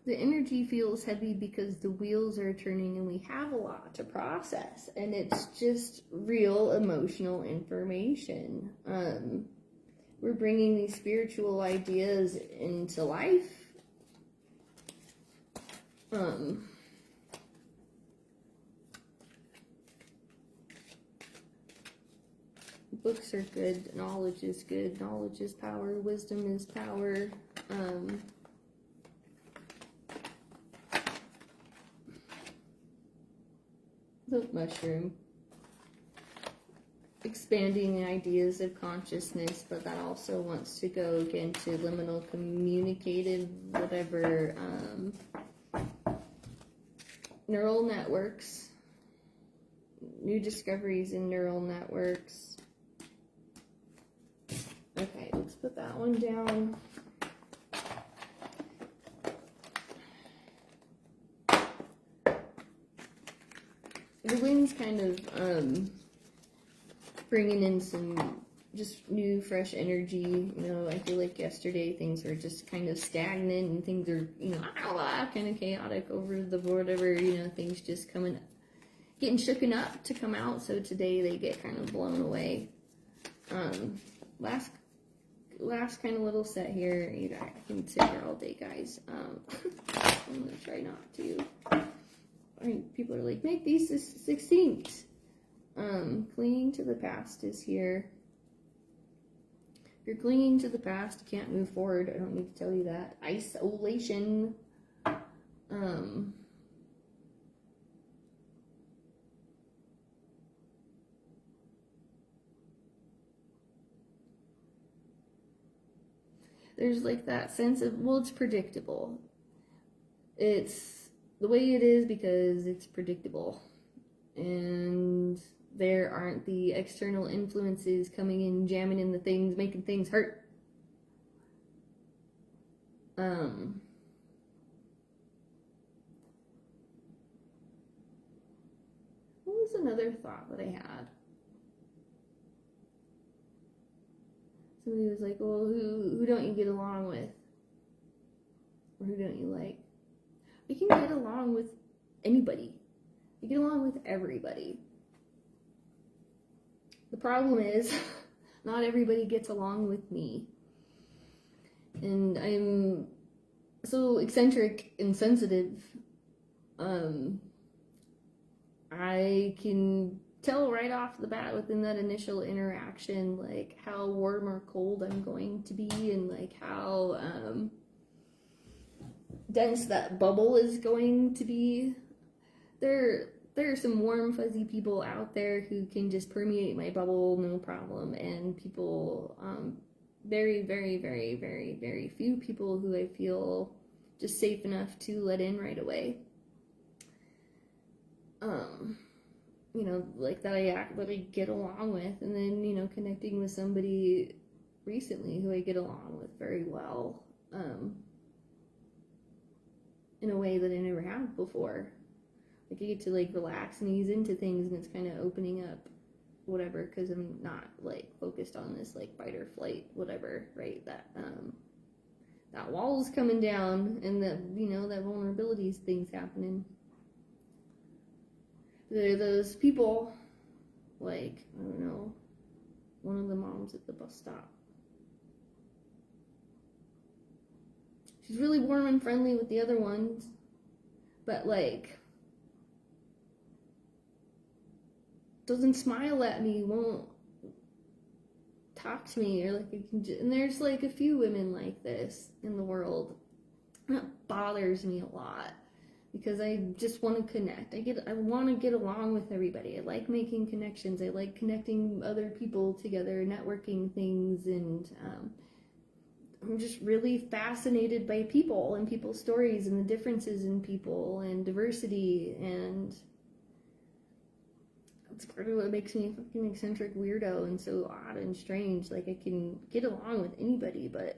A: The energy feels heavy because the wheels are turning and we have a lot to process, and it's just real emotional information. We're bringing these spiritual ideas into life. Books are good. Knowledge is good. Knowledge is power. Wisdom is power. The mushroom. Expanding ideas of consciousness, but that also wants to go again to liminal communicated, whatever, neural networks, new discoveries in neural networks. Okay, let's put that one down. The wind's kind of bringing in some just new, fresh energy. You know, I feel like yesterday things were just kind of stagnant and things are, you know, kind of chaotic over the whatever, you know, things just getting shooken up to come out. So today they get kind of blown away. Last kind of little set here. You guys, I can sit here all day, guys. I'm gonna try not to. I mean, people are like, make these succinct. Clinging to the past is here. If you're clinging to the past, you can't move forward. I don't need to tell you that. Isolation. There's like that sense of, well, it's predictable. It's the way it is because it's predictable. And there aren't the external influences coming in, jamming in the things, making things hurt. What was another thought that I had? Somebody was like, well, who don't you get along with? Or who don't you like? You can get along with anybody. You get along with everybody. The problem is, not everybody gets along with me. And I'm so eccentric and sensitive. I can tell right off the bat within that initial interaction, like how warm or cold I'm going to be, and like how dense that bubble is going to be. There are some warm, fuzzy people out there who can just permeate my bubble, no problem. And people, very, very, very, very, very few people who I feel just safe enough to let in right away. You know, like that I get along with. And then, you know, connecting with somebody recently who I get along with very well, in a way that I never have before. Like, I get to, like, relax and ease into things, and it's kind of opening up whatever, because I'm not, like, focused on this, like, fight or flight, whatever, right? That wall's coming down, and that, you know, that vulnerabilities thing's happening. There are those people, like, I don't know, one of the moms at the bus stop. She's really warm and friendly with the other ones, but, like, doesn't smile at me, won't talk to me, or, like, and there's, like, a few women like this in the world. And that bothers me a lot, because I just want to connect. I want to get along with everybody. I like making connections. I like connecting other people together, networking things, and I'm just really fascinated by people and people's stories and the differences in people and diversity, and it's part of what makes me a fucking eccentric weirdo and so odd and strange. Like, I can get along with anybody, but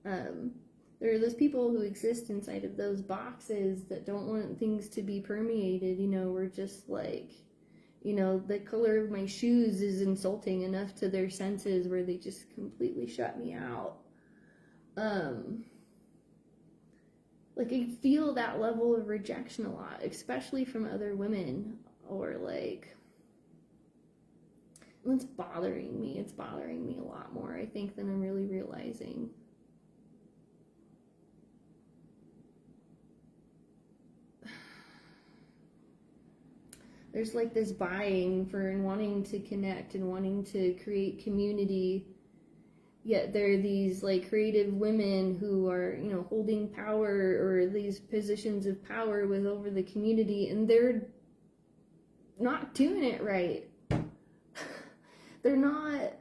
A: there are those people who exist inside of those boxes that don't want things to be permeated. You know, we're just like, you know, the color of my shoes is insulting enough to their senses where they just completely shut me out. Like, I feel that level of rejection a lot, especially from other women, or like, it's bothering me. It's bothering me a lot more, I think, than I'm really realizing. There's like this vying for and wanting to connect and wanting to create community, yet there are these like creative women who are, you know, holding power or these positions of power with over the community, and they're not doing it right. They're not,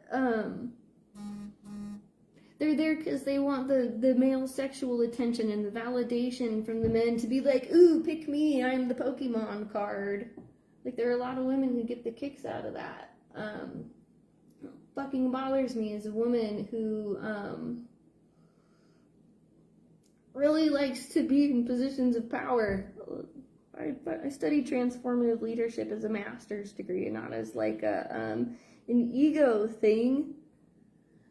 A: they're there because they want the male sexual attention and the validation from the men to be like, ooh, pick me, I'm the Pokemon card. Like, there are a lot of women who get the kicks out of that. Fucking bothers me as a woman who really likes to be in positions of power. I studied transformative leadership as a master's degree, and not as like an ego thing,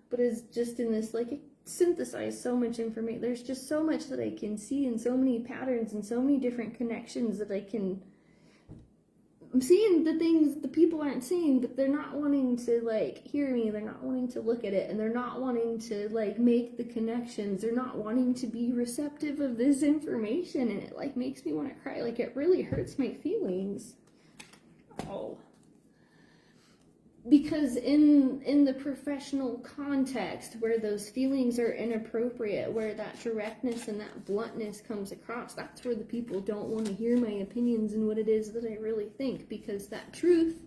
A: but as just in this, like, it synthesized so much information. There's just so much that I can see, and so many patterns and so many different connections that I'm seeing the things the people aren't seeing, but they're not wanting to, like, hear me. They're not wanting to look at it, and they're not wanting to, like, make the connections. They're not wanting to be receptive of this information, and it, like, makes me want to cry. Like, it really hurts my feelings. Oh. Because in the professional context where those feelings are inappropriate, where that directness and that bluntness comes across, that's where the people don't want to hear my opinions and what it is that I really think, because that truth,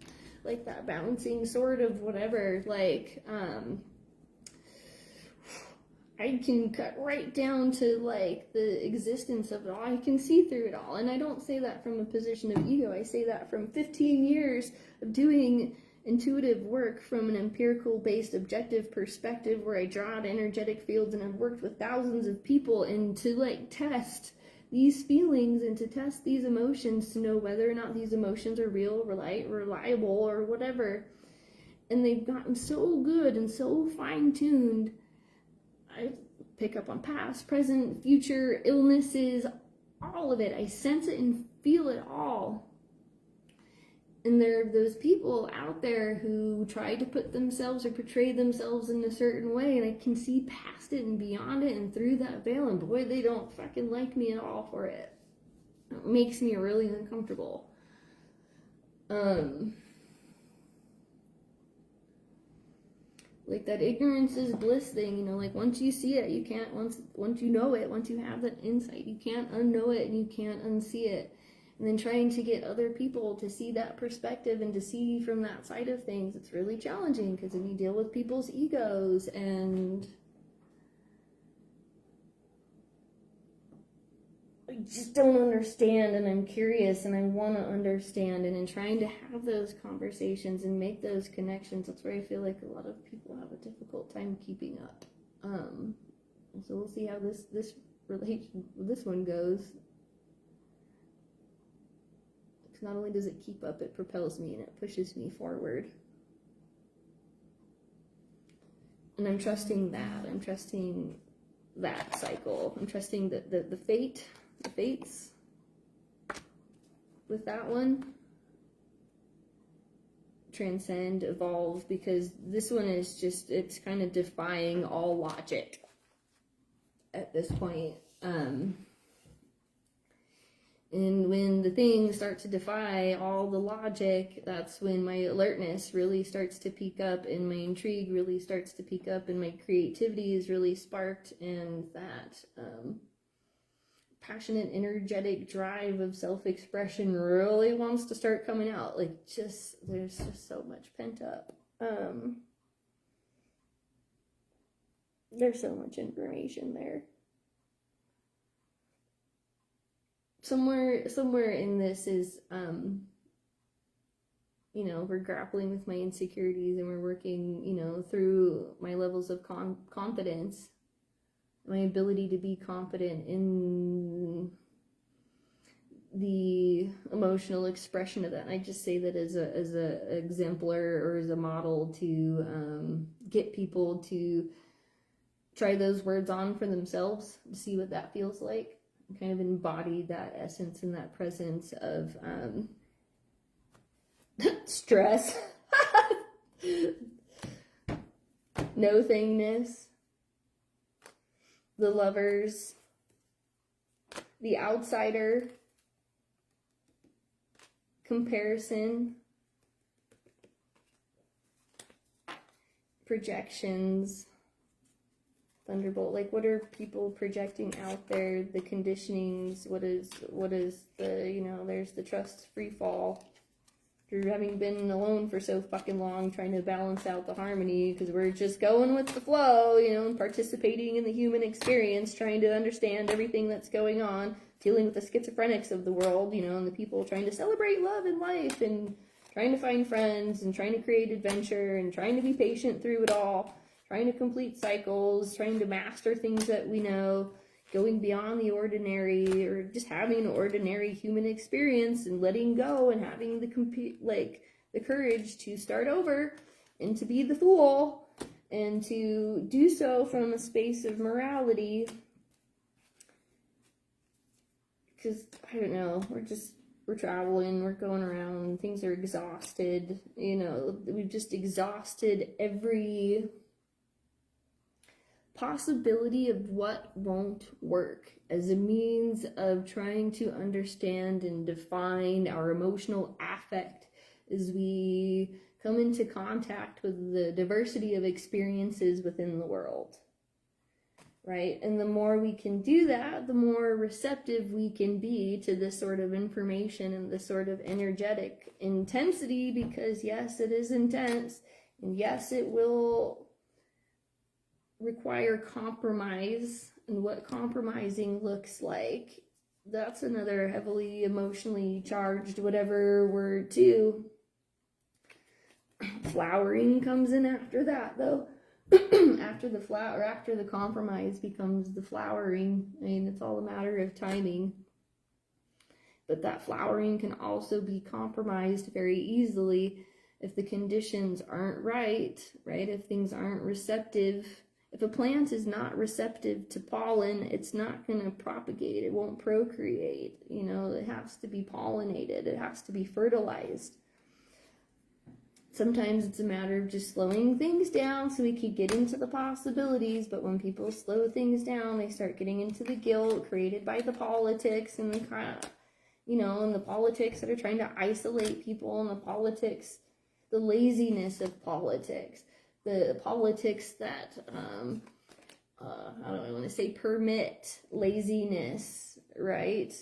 A: like that balancing sword of whatever, like, I can cut right down to, like, the existence of it all. I can see through it all. And I don't say that from a position of ego. I say that from 15 years of doing intuitive work from an empirical based objective perspective, where I draw out energetic fields, and I've worked with thousands of people, and to, like, test these feelings and to test these emotions to know whether or not these emotions are real, reliable, or whatever. And they've gotten so good and so fine-tuned. I pick up on past, present, future, illnesses, all of it. I sense it and feel it all. And there are those people out there who try to put themselves or portray themselves in a certain way, and I can see past it and beyond it and through that veil, and boy, they don't fucking like me at all for it. It makes me really uncomfortable. Like that ignorance is bliss thing, you know, like once you see it, you can't, once you know it, once you have that insight, you can't unknow it and you can't unsee it. And then trying to get other people to see that perspective and to see from that side of things, it's really challenging, because then you deal with people's egos, and I just don't understand, and I'm curious, and I want to understand, and in trying to have those conversations and make those connections, that's where I feel like a lot of people have a difficult time keeping up. So we'll see how this one goes. Because not only does it keep up, it propels me and it pushes me forward. And I'm trusting that. I'm trusting that cycle. I'm trusting the fates with that one transcend, evolve, because this one is just, it's kind of defying all logic at this point. And when the things start to defy all the logic, that's when my alertness really starts to peak up, and my intrigue really starts to peak up, and my creativity is really sparked, and that passionate, energetic drive of self-expression really wants to start coming out. Like, there's just so much pent up. There's so much information there. Somewhere in this is, we're grappling with my insecurities, and we're working, through my levels of confidence, my ability to be confident in the emotional expression of that. And I just say that as a exemplar, or as a model to get people to try those words on for themselves, to see what that feels like. Kind of embody that essence and that presence of stress, no thingness, the lovers, the outsider, comparison, projections, thunderbolt. Like, what are people projecting out there? The conditionings. What is the, there's the trust free fall. After having been alone for so fucking long, trying to balance out the harmony, because we're just going with the flow, and participating in the human experience, trying to understand everything that's going on, dealing with the schizophrenics of the world, and the people trying to celebrate love and life, and trying to find friends, and trying to create adventure, and trying to be patient through it all. Trying to complete cycles, trying to master things that we know, going beyond the ordinary, or just having an ordinary human experience and letting go, and having the courage to start over and to be the fool, and to do so from a space of morality. Because, I don't know, we're traveling, we're going around, things are exhausted, we've just exhausted every possibility of what won't work as a means of trying to understand and define our emotional affect as we come into contact with the diversity of experiences within the world, right? And the more we can do that, the more receptive we can be to this sort of information and this sort of energetic intensity, because yes, it is intense, and yes, it will require compromise, and what compromising looks like, that's another heavily emotionally charged whatever word too. Flowering comes in after that, though. After the compromise becomes the flowering. I mean, it's all a matter of timing. But that flowering can also be compromised very easily if the conditions aren't right? If things aren't receptive. If a plant is not receptive to pollen, it's not going to propagate. It won't procreate. It has to be pollinated. It has to be fertilized. Sometimes it's a matter of just slowing things down so we can get into the possibilities. But when people slow things down, they start getting into the guilt created by the politics and and the politics that are trying to isolate people, and the politics, the laziness of politics. The politics that, how do I want to say, permit laziness, right?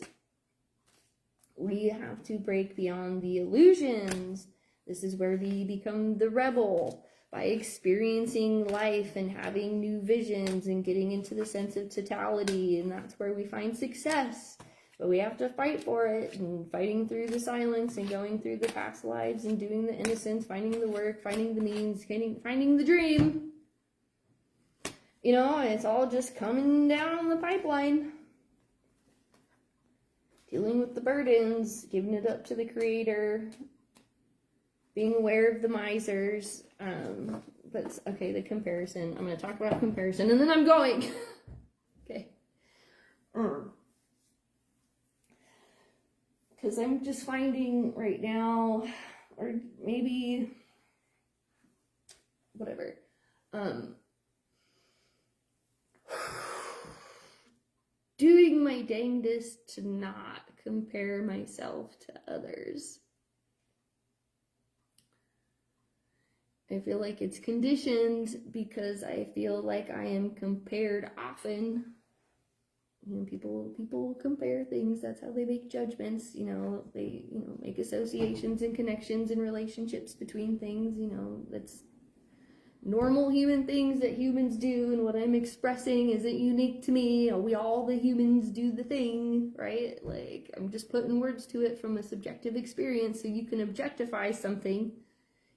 A: We have to break beyond the illusions. This is where we become the rebel, by experiencing life and having new visions and getting into the sense of totality. And that's where we find success. But we have to fight for it, and fighting through the silence and going through the past lives and doing the innocence, finding the work, finding the means, finding the dream. You know, it's all just coming down the pipeline. Dealing with the burdens, giving it up to the Creator, being aware of the misers. But okay, the comparison. I'm going to talk about comparison, and then I'm going. Okay. Because I'm just finding right now, or maybe, whatever, doing my dangest to not compare myself to others. I feel like it's conditioned because I feel like I am compared often. You know, people compare things. That's how they make judgments. You know, they make associations and connections and relationships between things. You know, that's normal human things that humans do, and what I'm expressing isn't unique to me. We all, the humans, do the thing, right? Like, I'm just putting words to it from a subjective experience so you can objectify something,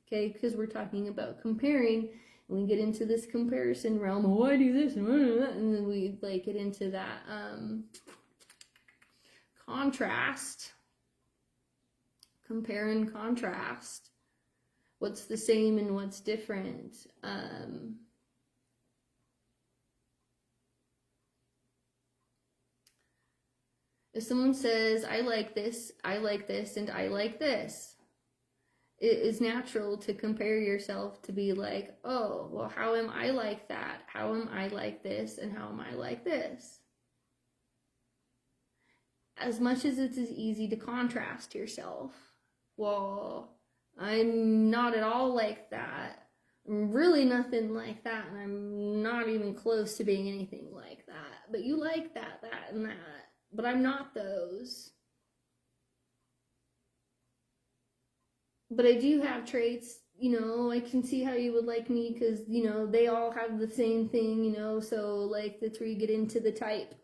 A: okay? Because we're talking about comparing. And we get into this comparison realm. Oh, I do this, and then we like get into that contrast. Compare and contrast. What's the same and what's different? If someone says, I like this, and I like this, it is natural to compare yourself to be like, oh, well, how am I like that? How am I like this? And how am I like this? As much as it's as easy to contrast yourself. Well, I'm not at all like that. I'm really nothing like that, and I'm not even close to being anything like that. But you like that, and that. But I'm not those. But I do have traits, you know, I can see how you would like me because, you know, they all have the same thing, you know, so like that's where you get into the type.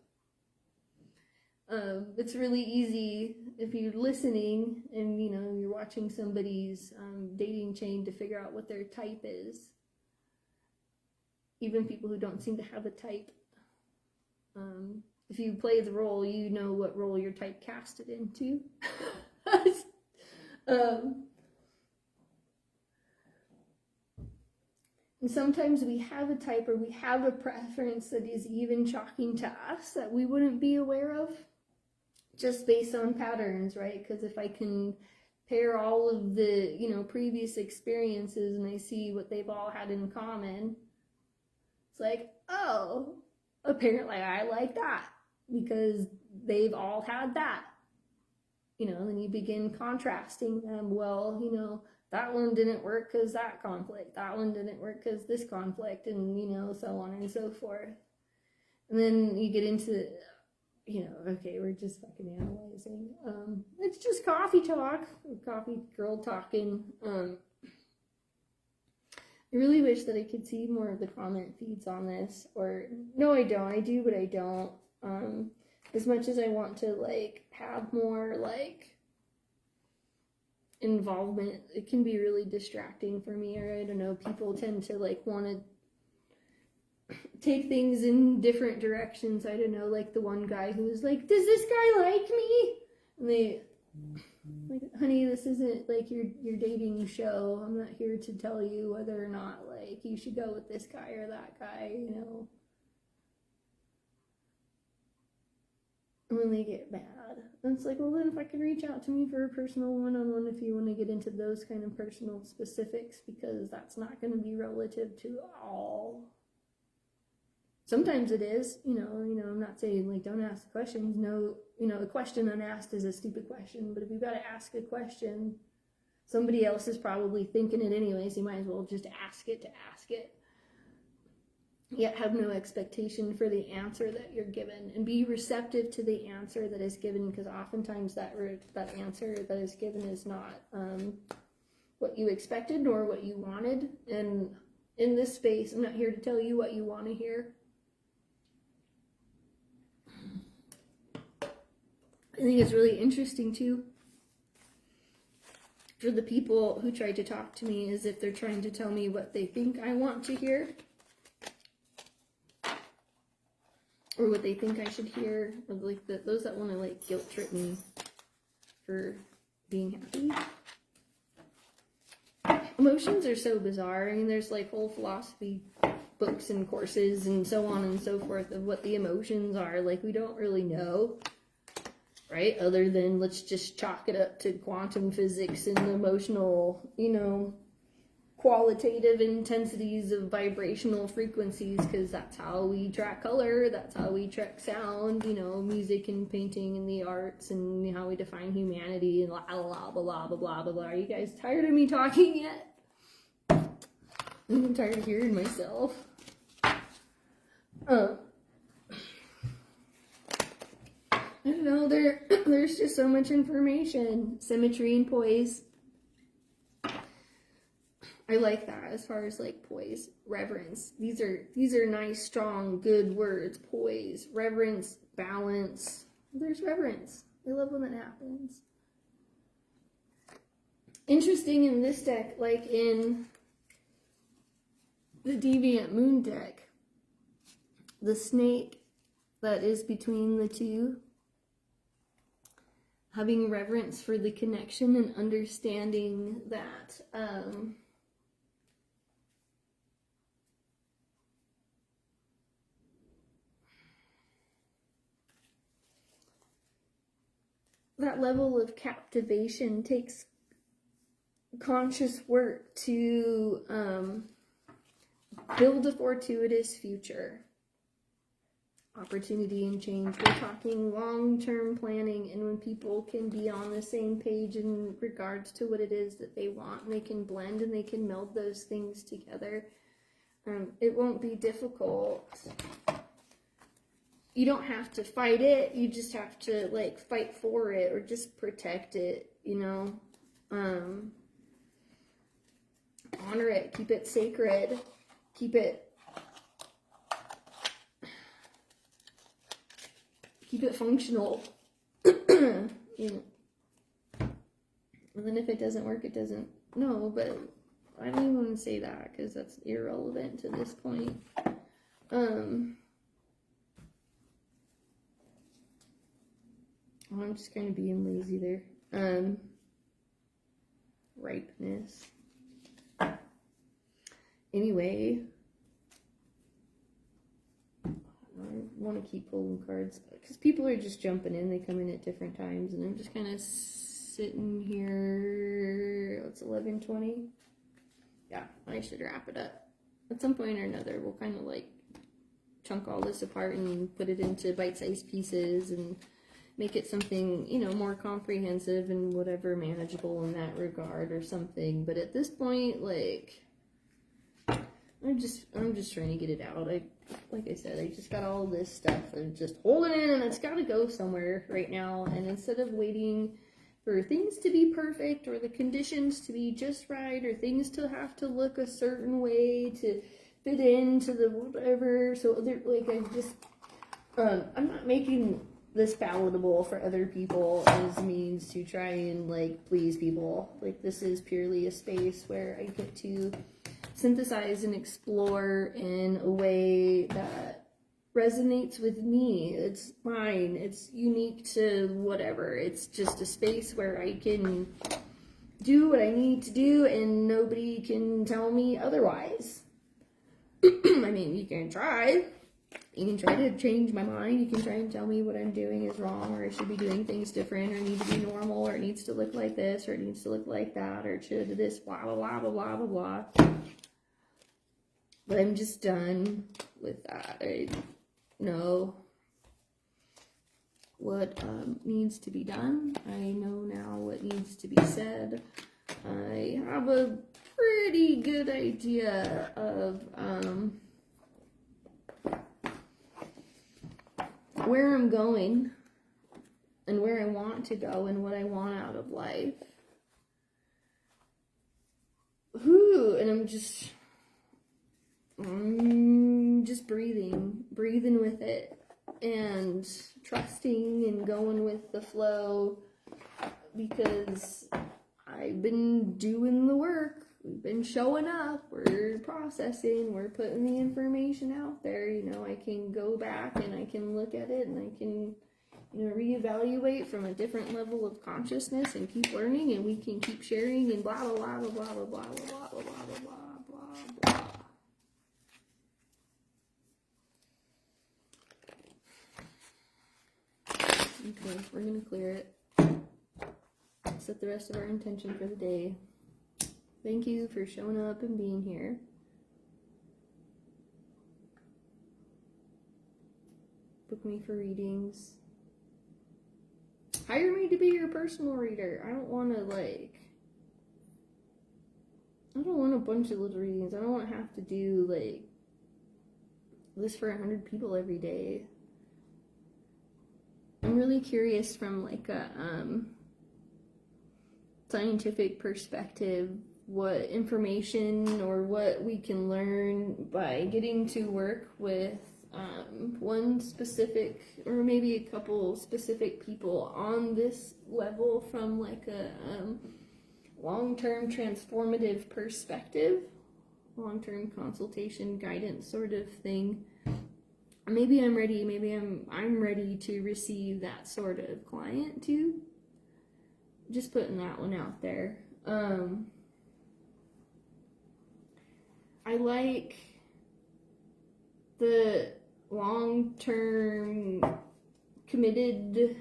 A: It's really easy if you're listening and, you know, you're watching somebody's dating chain to figure out what their type is. Even people who don't seem to have a type. If you play the role, you know what role you're typecasted into. And sometimes we have a type or we have a preference that is even shocking to us that we wouldn't be aware of just based on patterns, right? Because if I can pair all of the, you know, previous experiences and I see what they've all had in common, it's like, oh, apparently I like that because they've all had that. You know, then you begin contrasting them. Well, you know, that one didn't work because that conflict. That one didn't work because this conflict, and, you know, so on and so forth. And then you get into, you know, okay, we're just fucking analyzing. It's just coffee talk, coffee girl talking. I really wish that I could see more of the comment feeds on this. Or, no, I don't. I do, but I don't. As much as I want to, like, have more, like, involvement, it can be really distracting for me, or I don't know, people tend to like want to take things in different directions. I don't know, like the one guy who was like, does this guy like me? And they like, honey, this isn't like your dating show. I'm not here to tell you whether or not like you should go with this guy or that guy, you know. When they get bad. And it's like, well, then if I can reach out to me for a personal one-on-one if you want to get into those kind of personal specifics, because that's not going to be relative to all. Sometimes it is, you know, I'm not saying like don't ask the questions. No, you know, a question unasked is a stupid question, but if you've got to ask a question, somebody else is probably thinking it anyways. You might as well just ask it to ask it. Yet have no expectation for the answer that you're given, and be receptive to the answer that is given, because oftentimes that answer that is given is not what you expected nor what you wanted. And in this space, I'm not here to tell you what you want to hear. I think it's really interesting too for the people who try to talk to me as if they're trying to tell me what they think I want to hear or what they think I should hear, or like those that want to like guilt trip me for being happy. Emotions are so bizarre. I mean, there's like whole philosophy books and courses and so on and so forth of what the emotions are. Like, we don't really know, right? Other than let's just chalk it up to quantum physics and emotional, you know, qualitative intensities of vibrational frequencies, because that's how we track color, that's how we track sound, you know, music and painting and the arts, and how we define humanity, and blah blah blah blah blah blah blah blah. Are you guys tired of me talking yet? I'm tired of hearing myself. I don't know, there's just so much information. Symmetry and poise. I like that as far as like poise. Reverence. These are nice, strong, good words. Poise, reverence, balance. There's reverence. I love when that happens. Interesting in this deck, like in the Deviant Moon deck, the snake that is between the two, having reverence for the connection and understanding that that level of captivation takes conscious work to build a fortuitous future. Opportunity and change. We're talking long-term planning, and when people can be on the same page in regards to what it is that they want, and they can blend and they can meld those things together, it won't be difficult. You don't have to fight it, you just have to like fight for it or just protect it, you know. Honor it, keep it sacred, keep it functional. You know. And then if it doesn't work, it doesn't. No, but I don't even want to say that because that's irrelevant to this point. I'm just kind of being lazy there. Ripeness. Anyway, I want to keep pulling cards because people are just jumping in. They come in at different times, and I'm just kind of sitting here. It's 11:20. Yeah, I should wrap it up. At some point or another, we'll kind of like chunk all this apart and put it into bite-sized pieces and make it something, you know, more comprehensive and whatever, manageable in that regard or something. But at this point, like, I'm just trying to get it out. Like I said, I just got all this stuff and just holding it, and it's got to go somewhere right now. And instead of waiting for things to be perfect or the conditions to be just right or things to have to look a certain way to fit into the whatever, so like I'm not making this palatable for other people as a means to try and like please people. Like, this is purely a space where I get to synthesize and explore in a way that resonates with me. It's mine. It's unique to whatever. It's just a space where I can do what I need to do and nobody can tell me otherwise. I mean, you can try. You can try to change my mind. You can try and tell me what I'm doing is wrong, or I should be doing things different, or need to be normal, or it needs to look like this, or it needs to look like that, or it should this, blah, blah, blah, blah, blah, blah, blah. But I'm just done with that. I know what needs to be done. I know now what needs to be said. I have a pretty good idea of where I'm going and where I want to go and what I want out of life. And I'm just breathing with it. and trusting and going with the flow, because I've been doing the work. We've been showing up, we're processing, we're putting the information out there. You know, I can go back and I can look at it and I can, you know, reevaluate from a different level of consciousness and keep learning, and we can keep sharing and blah blah blah blah blah blah blah blah blah blah blah blah. Okay, we're gonna clear it. Set the rest of our intention for the day. Thank you for showing up and being here. Book me for readings. Hire me to be your personal reader. I don't want to I don't want a bunch of little readings. I don't want to have to do this for 100 people every day. I'm really curious from a scientific perspective, what information or what we can learn by getting to work with one specific, or maybe a couple specific people on this level from a long-term transformative perspective, long-term consultation guidance sort of thing. Maybe I'm ready. Maybe I'm ready to receive that sort of client too. Just putting that one out there. I like the long-term committed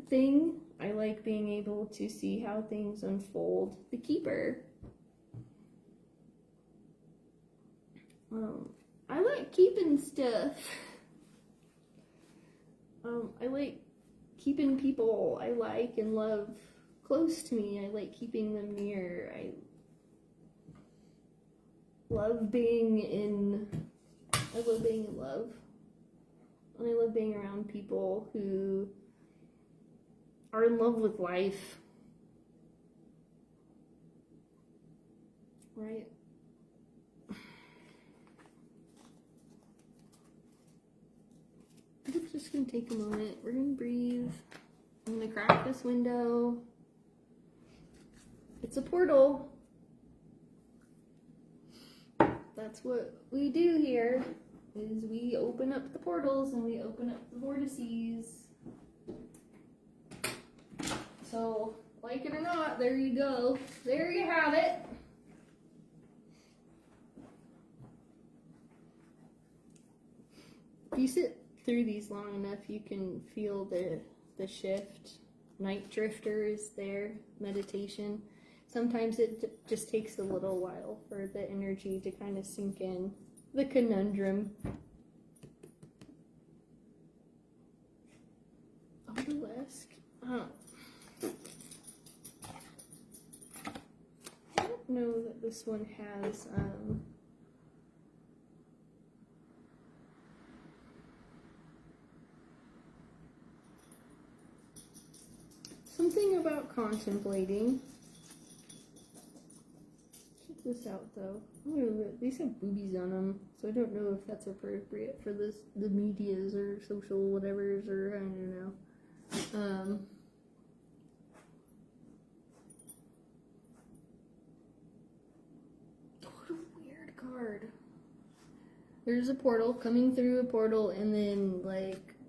A: thing. I like being able to see how things unfold. The keeper. I like keeping stuff. I like keeping people I like and love close to me. I like keeping them near. I love being in love. And I love being around people who are in love with life. Right? I'm just gonna take a moment. We're gonna breathe. I'm gonna crack this window. It's a portal. That's what we do here, is we open up the portals and we open up the vortices. So, like it or not, there you go. There you have it. If you sit through these long enough, you can feel the shift. Night Drifter is there, meditation. Sometimes it just takes a little while for the energy to kind of sink in. The conundrum. Obelisk. Oh. I don't know that this one has something about contemplating. Check this out though. These have boobies on them, so I don't know if that's appropriate for the medias or social whatevers, or I don't know. What a weird card. There's a portal, coming through a portal, and then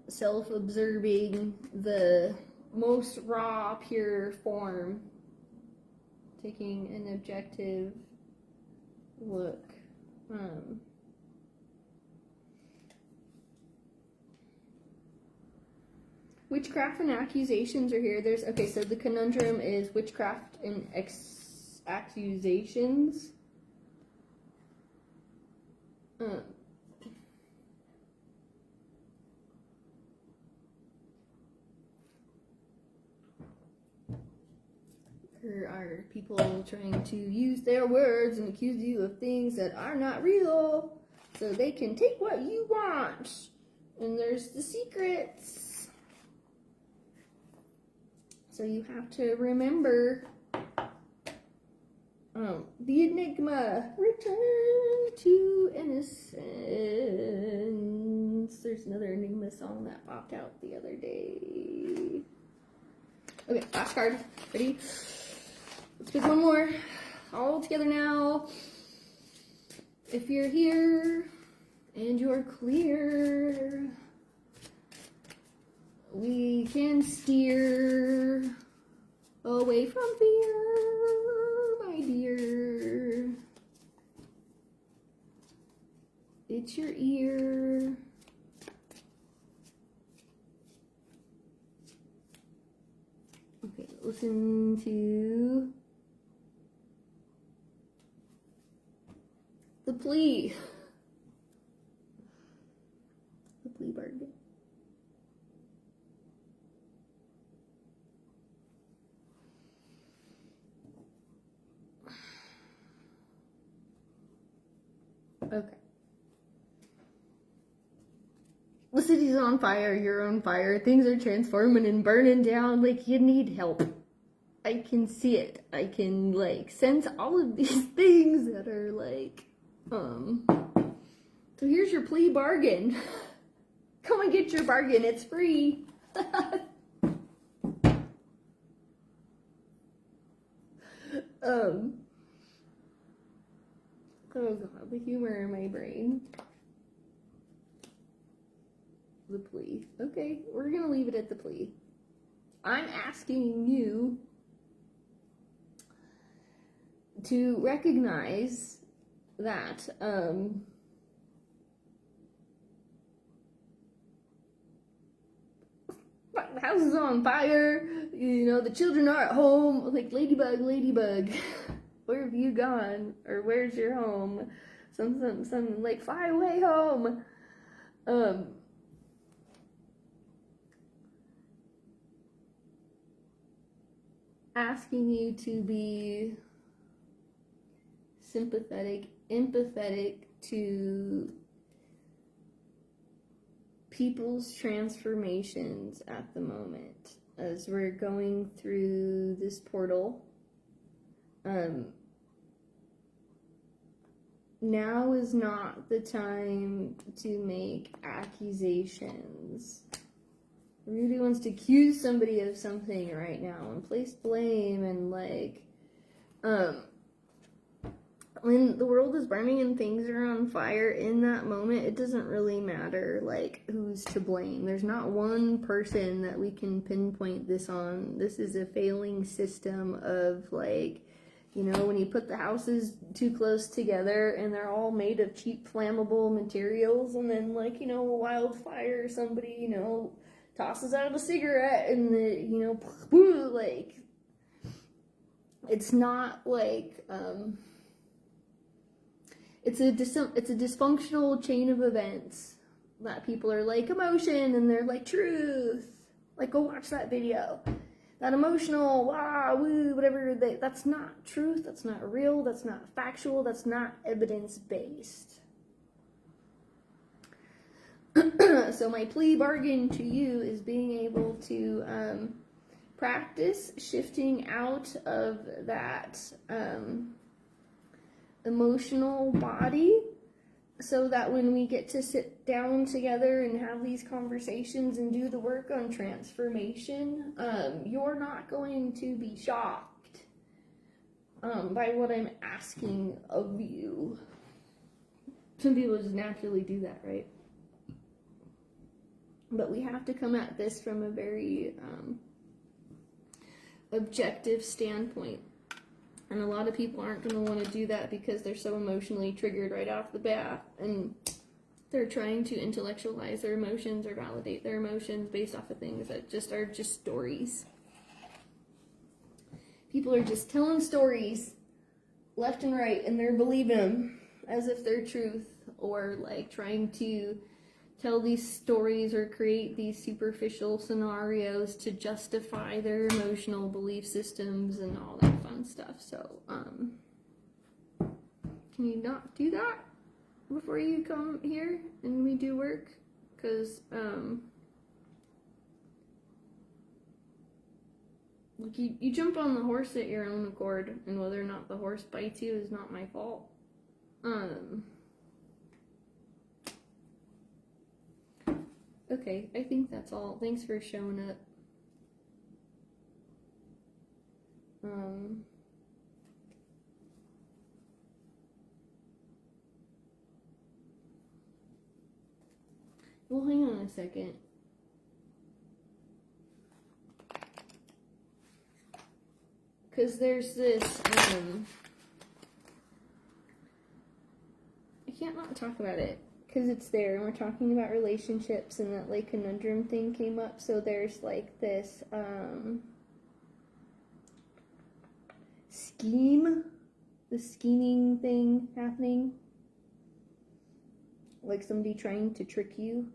A: self-observing the most raw, pure form, taking an objective look. Witchcraft and accusations are here. So the conundrum is witchcraft and accusations. There are people trying to use their words and accuse you of things that are not real, so they can take what you want. And there's the secrets. So you have to remember the enigma. Return to innocence. there's another Enigma song that popped out the other day. Okay, last card. Ready? Let's pick one more. All together now. If you're here and you're clear, we can steer away from fear, my dear. It's your ear. Okay, listen to the plea. The plea bargain. Okay. The city's on fire, you're on fire, things are transforming and burning down, like you need help. I can see it. I can like sense all of these things that are like, so here's your plea bargain. Come and get your bargain, it's free. Oh god, the humor in my brain. The plea. Okay, we're gonna leave it at the plea. I'm asking you to recognize that the house is on fire, you know, the children are at home, like ladybug, where have you gone, or where's your home, some like fly away home. Asking you to be sympathetic, empathetic to people's transformations at the moment as we're going through this portal. Now is not the time to make accusations. Really wants to accuse somebody of something right now and place blame, and like when the world is burning and things are on fire in that moment, it doesn't really matter like who's to blame. There's not one person that we can pinpoint this on. This is a failing system of like, you know, when you put the houses too close together and they're all made of cheap flammable materials, and then like, you know, a wildfire, somebody, you know, tosses out a cigarette and the, you know, like, it's not like, it's a dysfunctional chain of events that people are like emotion and they're like truth. Like, go watch that video. That emotional, wah, woo, whatever, that's not truth, that's not real, that's not factual, that's not evidence-based. So my plea bargain to you is being able to practice shifting out of that emotional body, so that when we get to sit down together and have these conversations and do the work on transformation, you're not going to be shocked by what I'm asking of you. Some people just naturally do that, right? But we have to come at this from a very objective standpoint. And a lot of people aren't going to want to do that because they're so emotionally triggered right off the bat. And they're trying to intellectualize their emotions or validate their emotions based off of things that just are just stories. People are just telling stories left and right, and they're believing them as if they're truth, or like trying to tell these stories or create these superficial scenarios to justify their emotional belief systems and all that fun stuff. So, can you not do that before you come here and we do work? Because, like you jump on the horse at your own accord, and whether or not the horse bites you is not my fault. okay. I think that's all. Thanks for showing up. Well, hang on a second. Because there's this, I can't not talk about it. Because it's there, and we're talking about relationships, and that, like, conundrum thing came up. So there's, like, this, the scheming thing happening. Like somebody trying to trick you.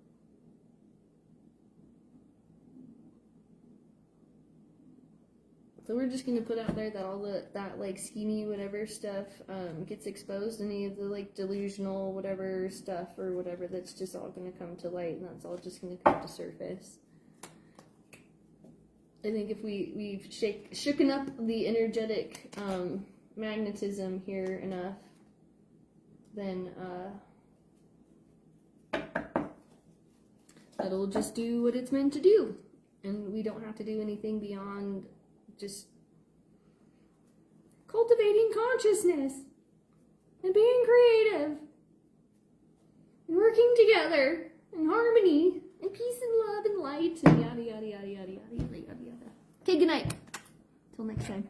A: So we're just gonna put out there that all that like schemey whatever stuff gets exposed. Any of the like delusional whatever stuff or whatever, that's just all gonna come to light, and that's all just gonna come to surface. I think if we've shooken up the energetic magnetism here enough, then that'll just do what it's meant to do, and we don't have to do anything beyond just cultivating consciousness and being creative and working together in harmony and peace and love and light and yada yada yada yada yada yada yada yada. Okay, good night. Till next time.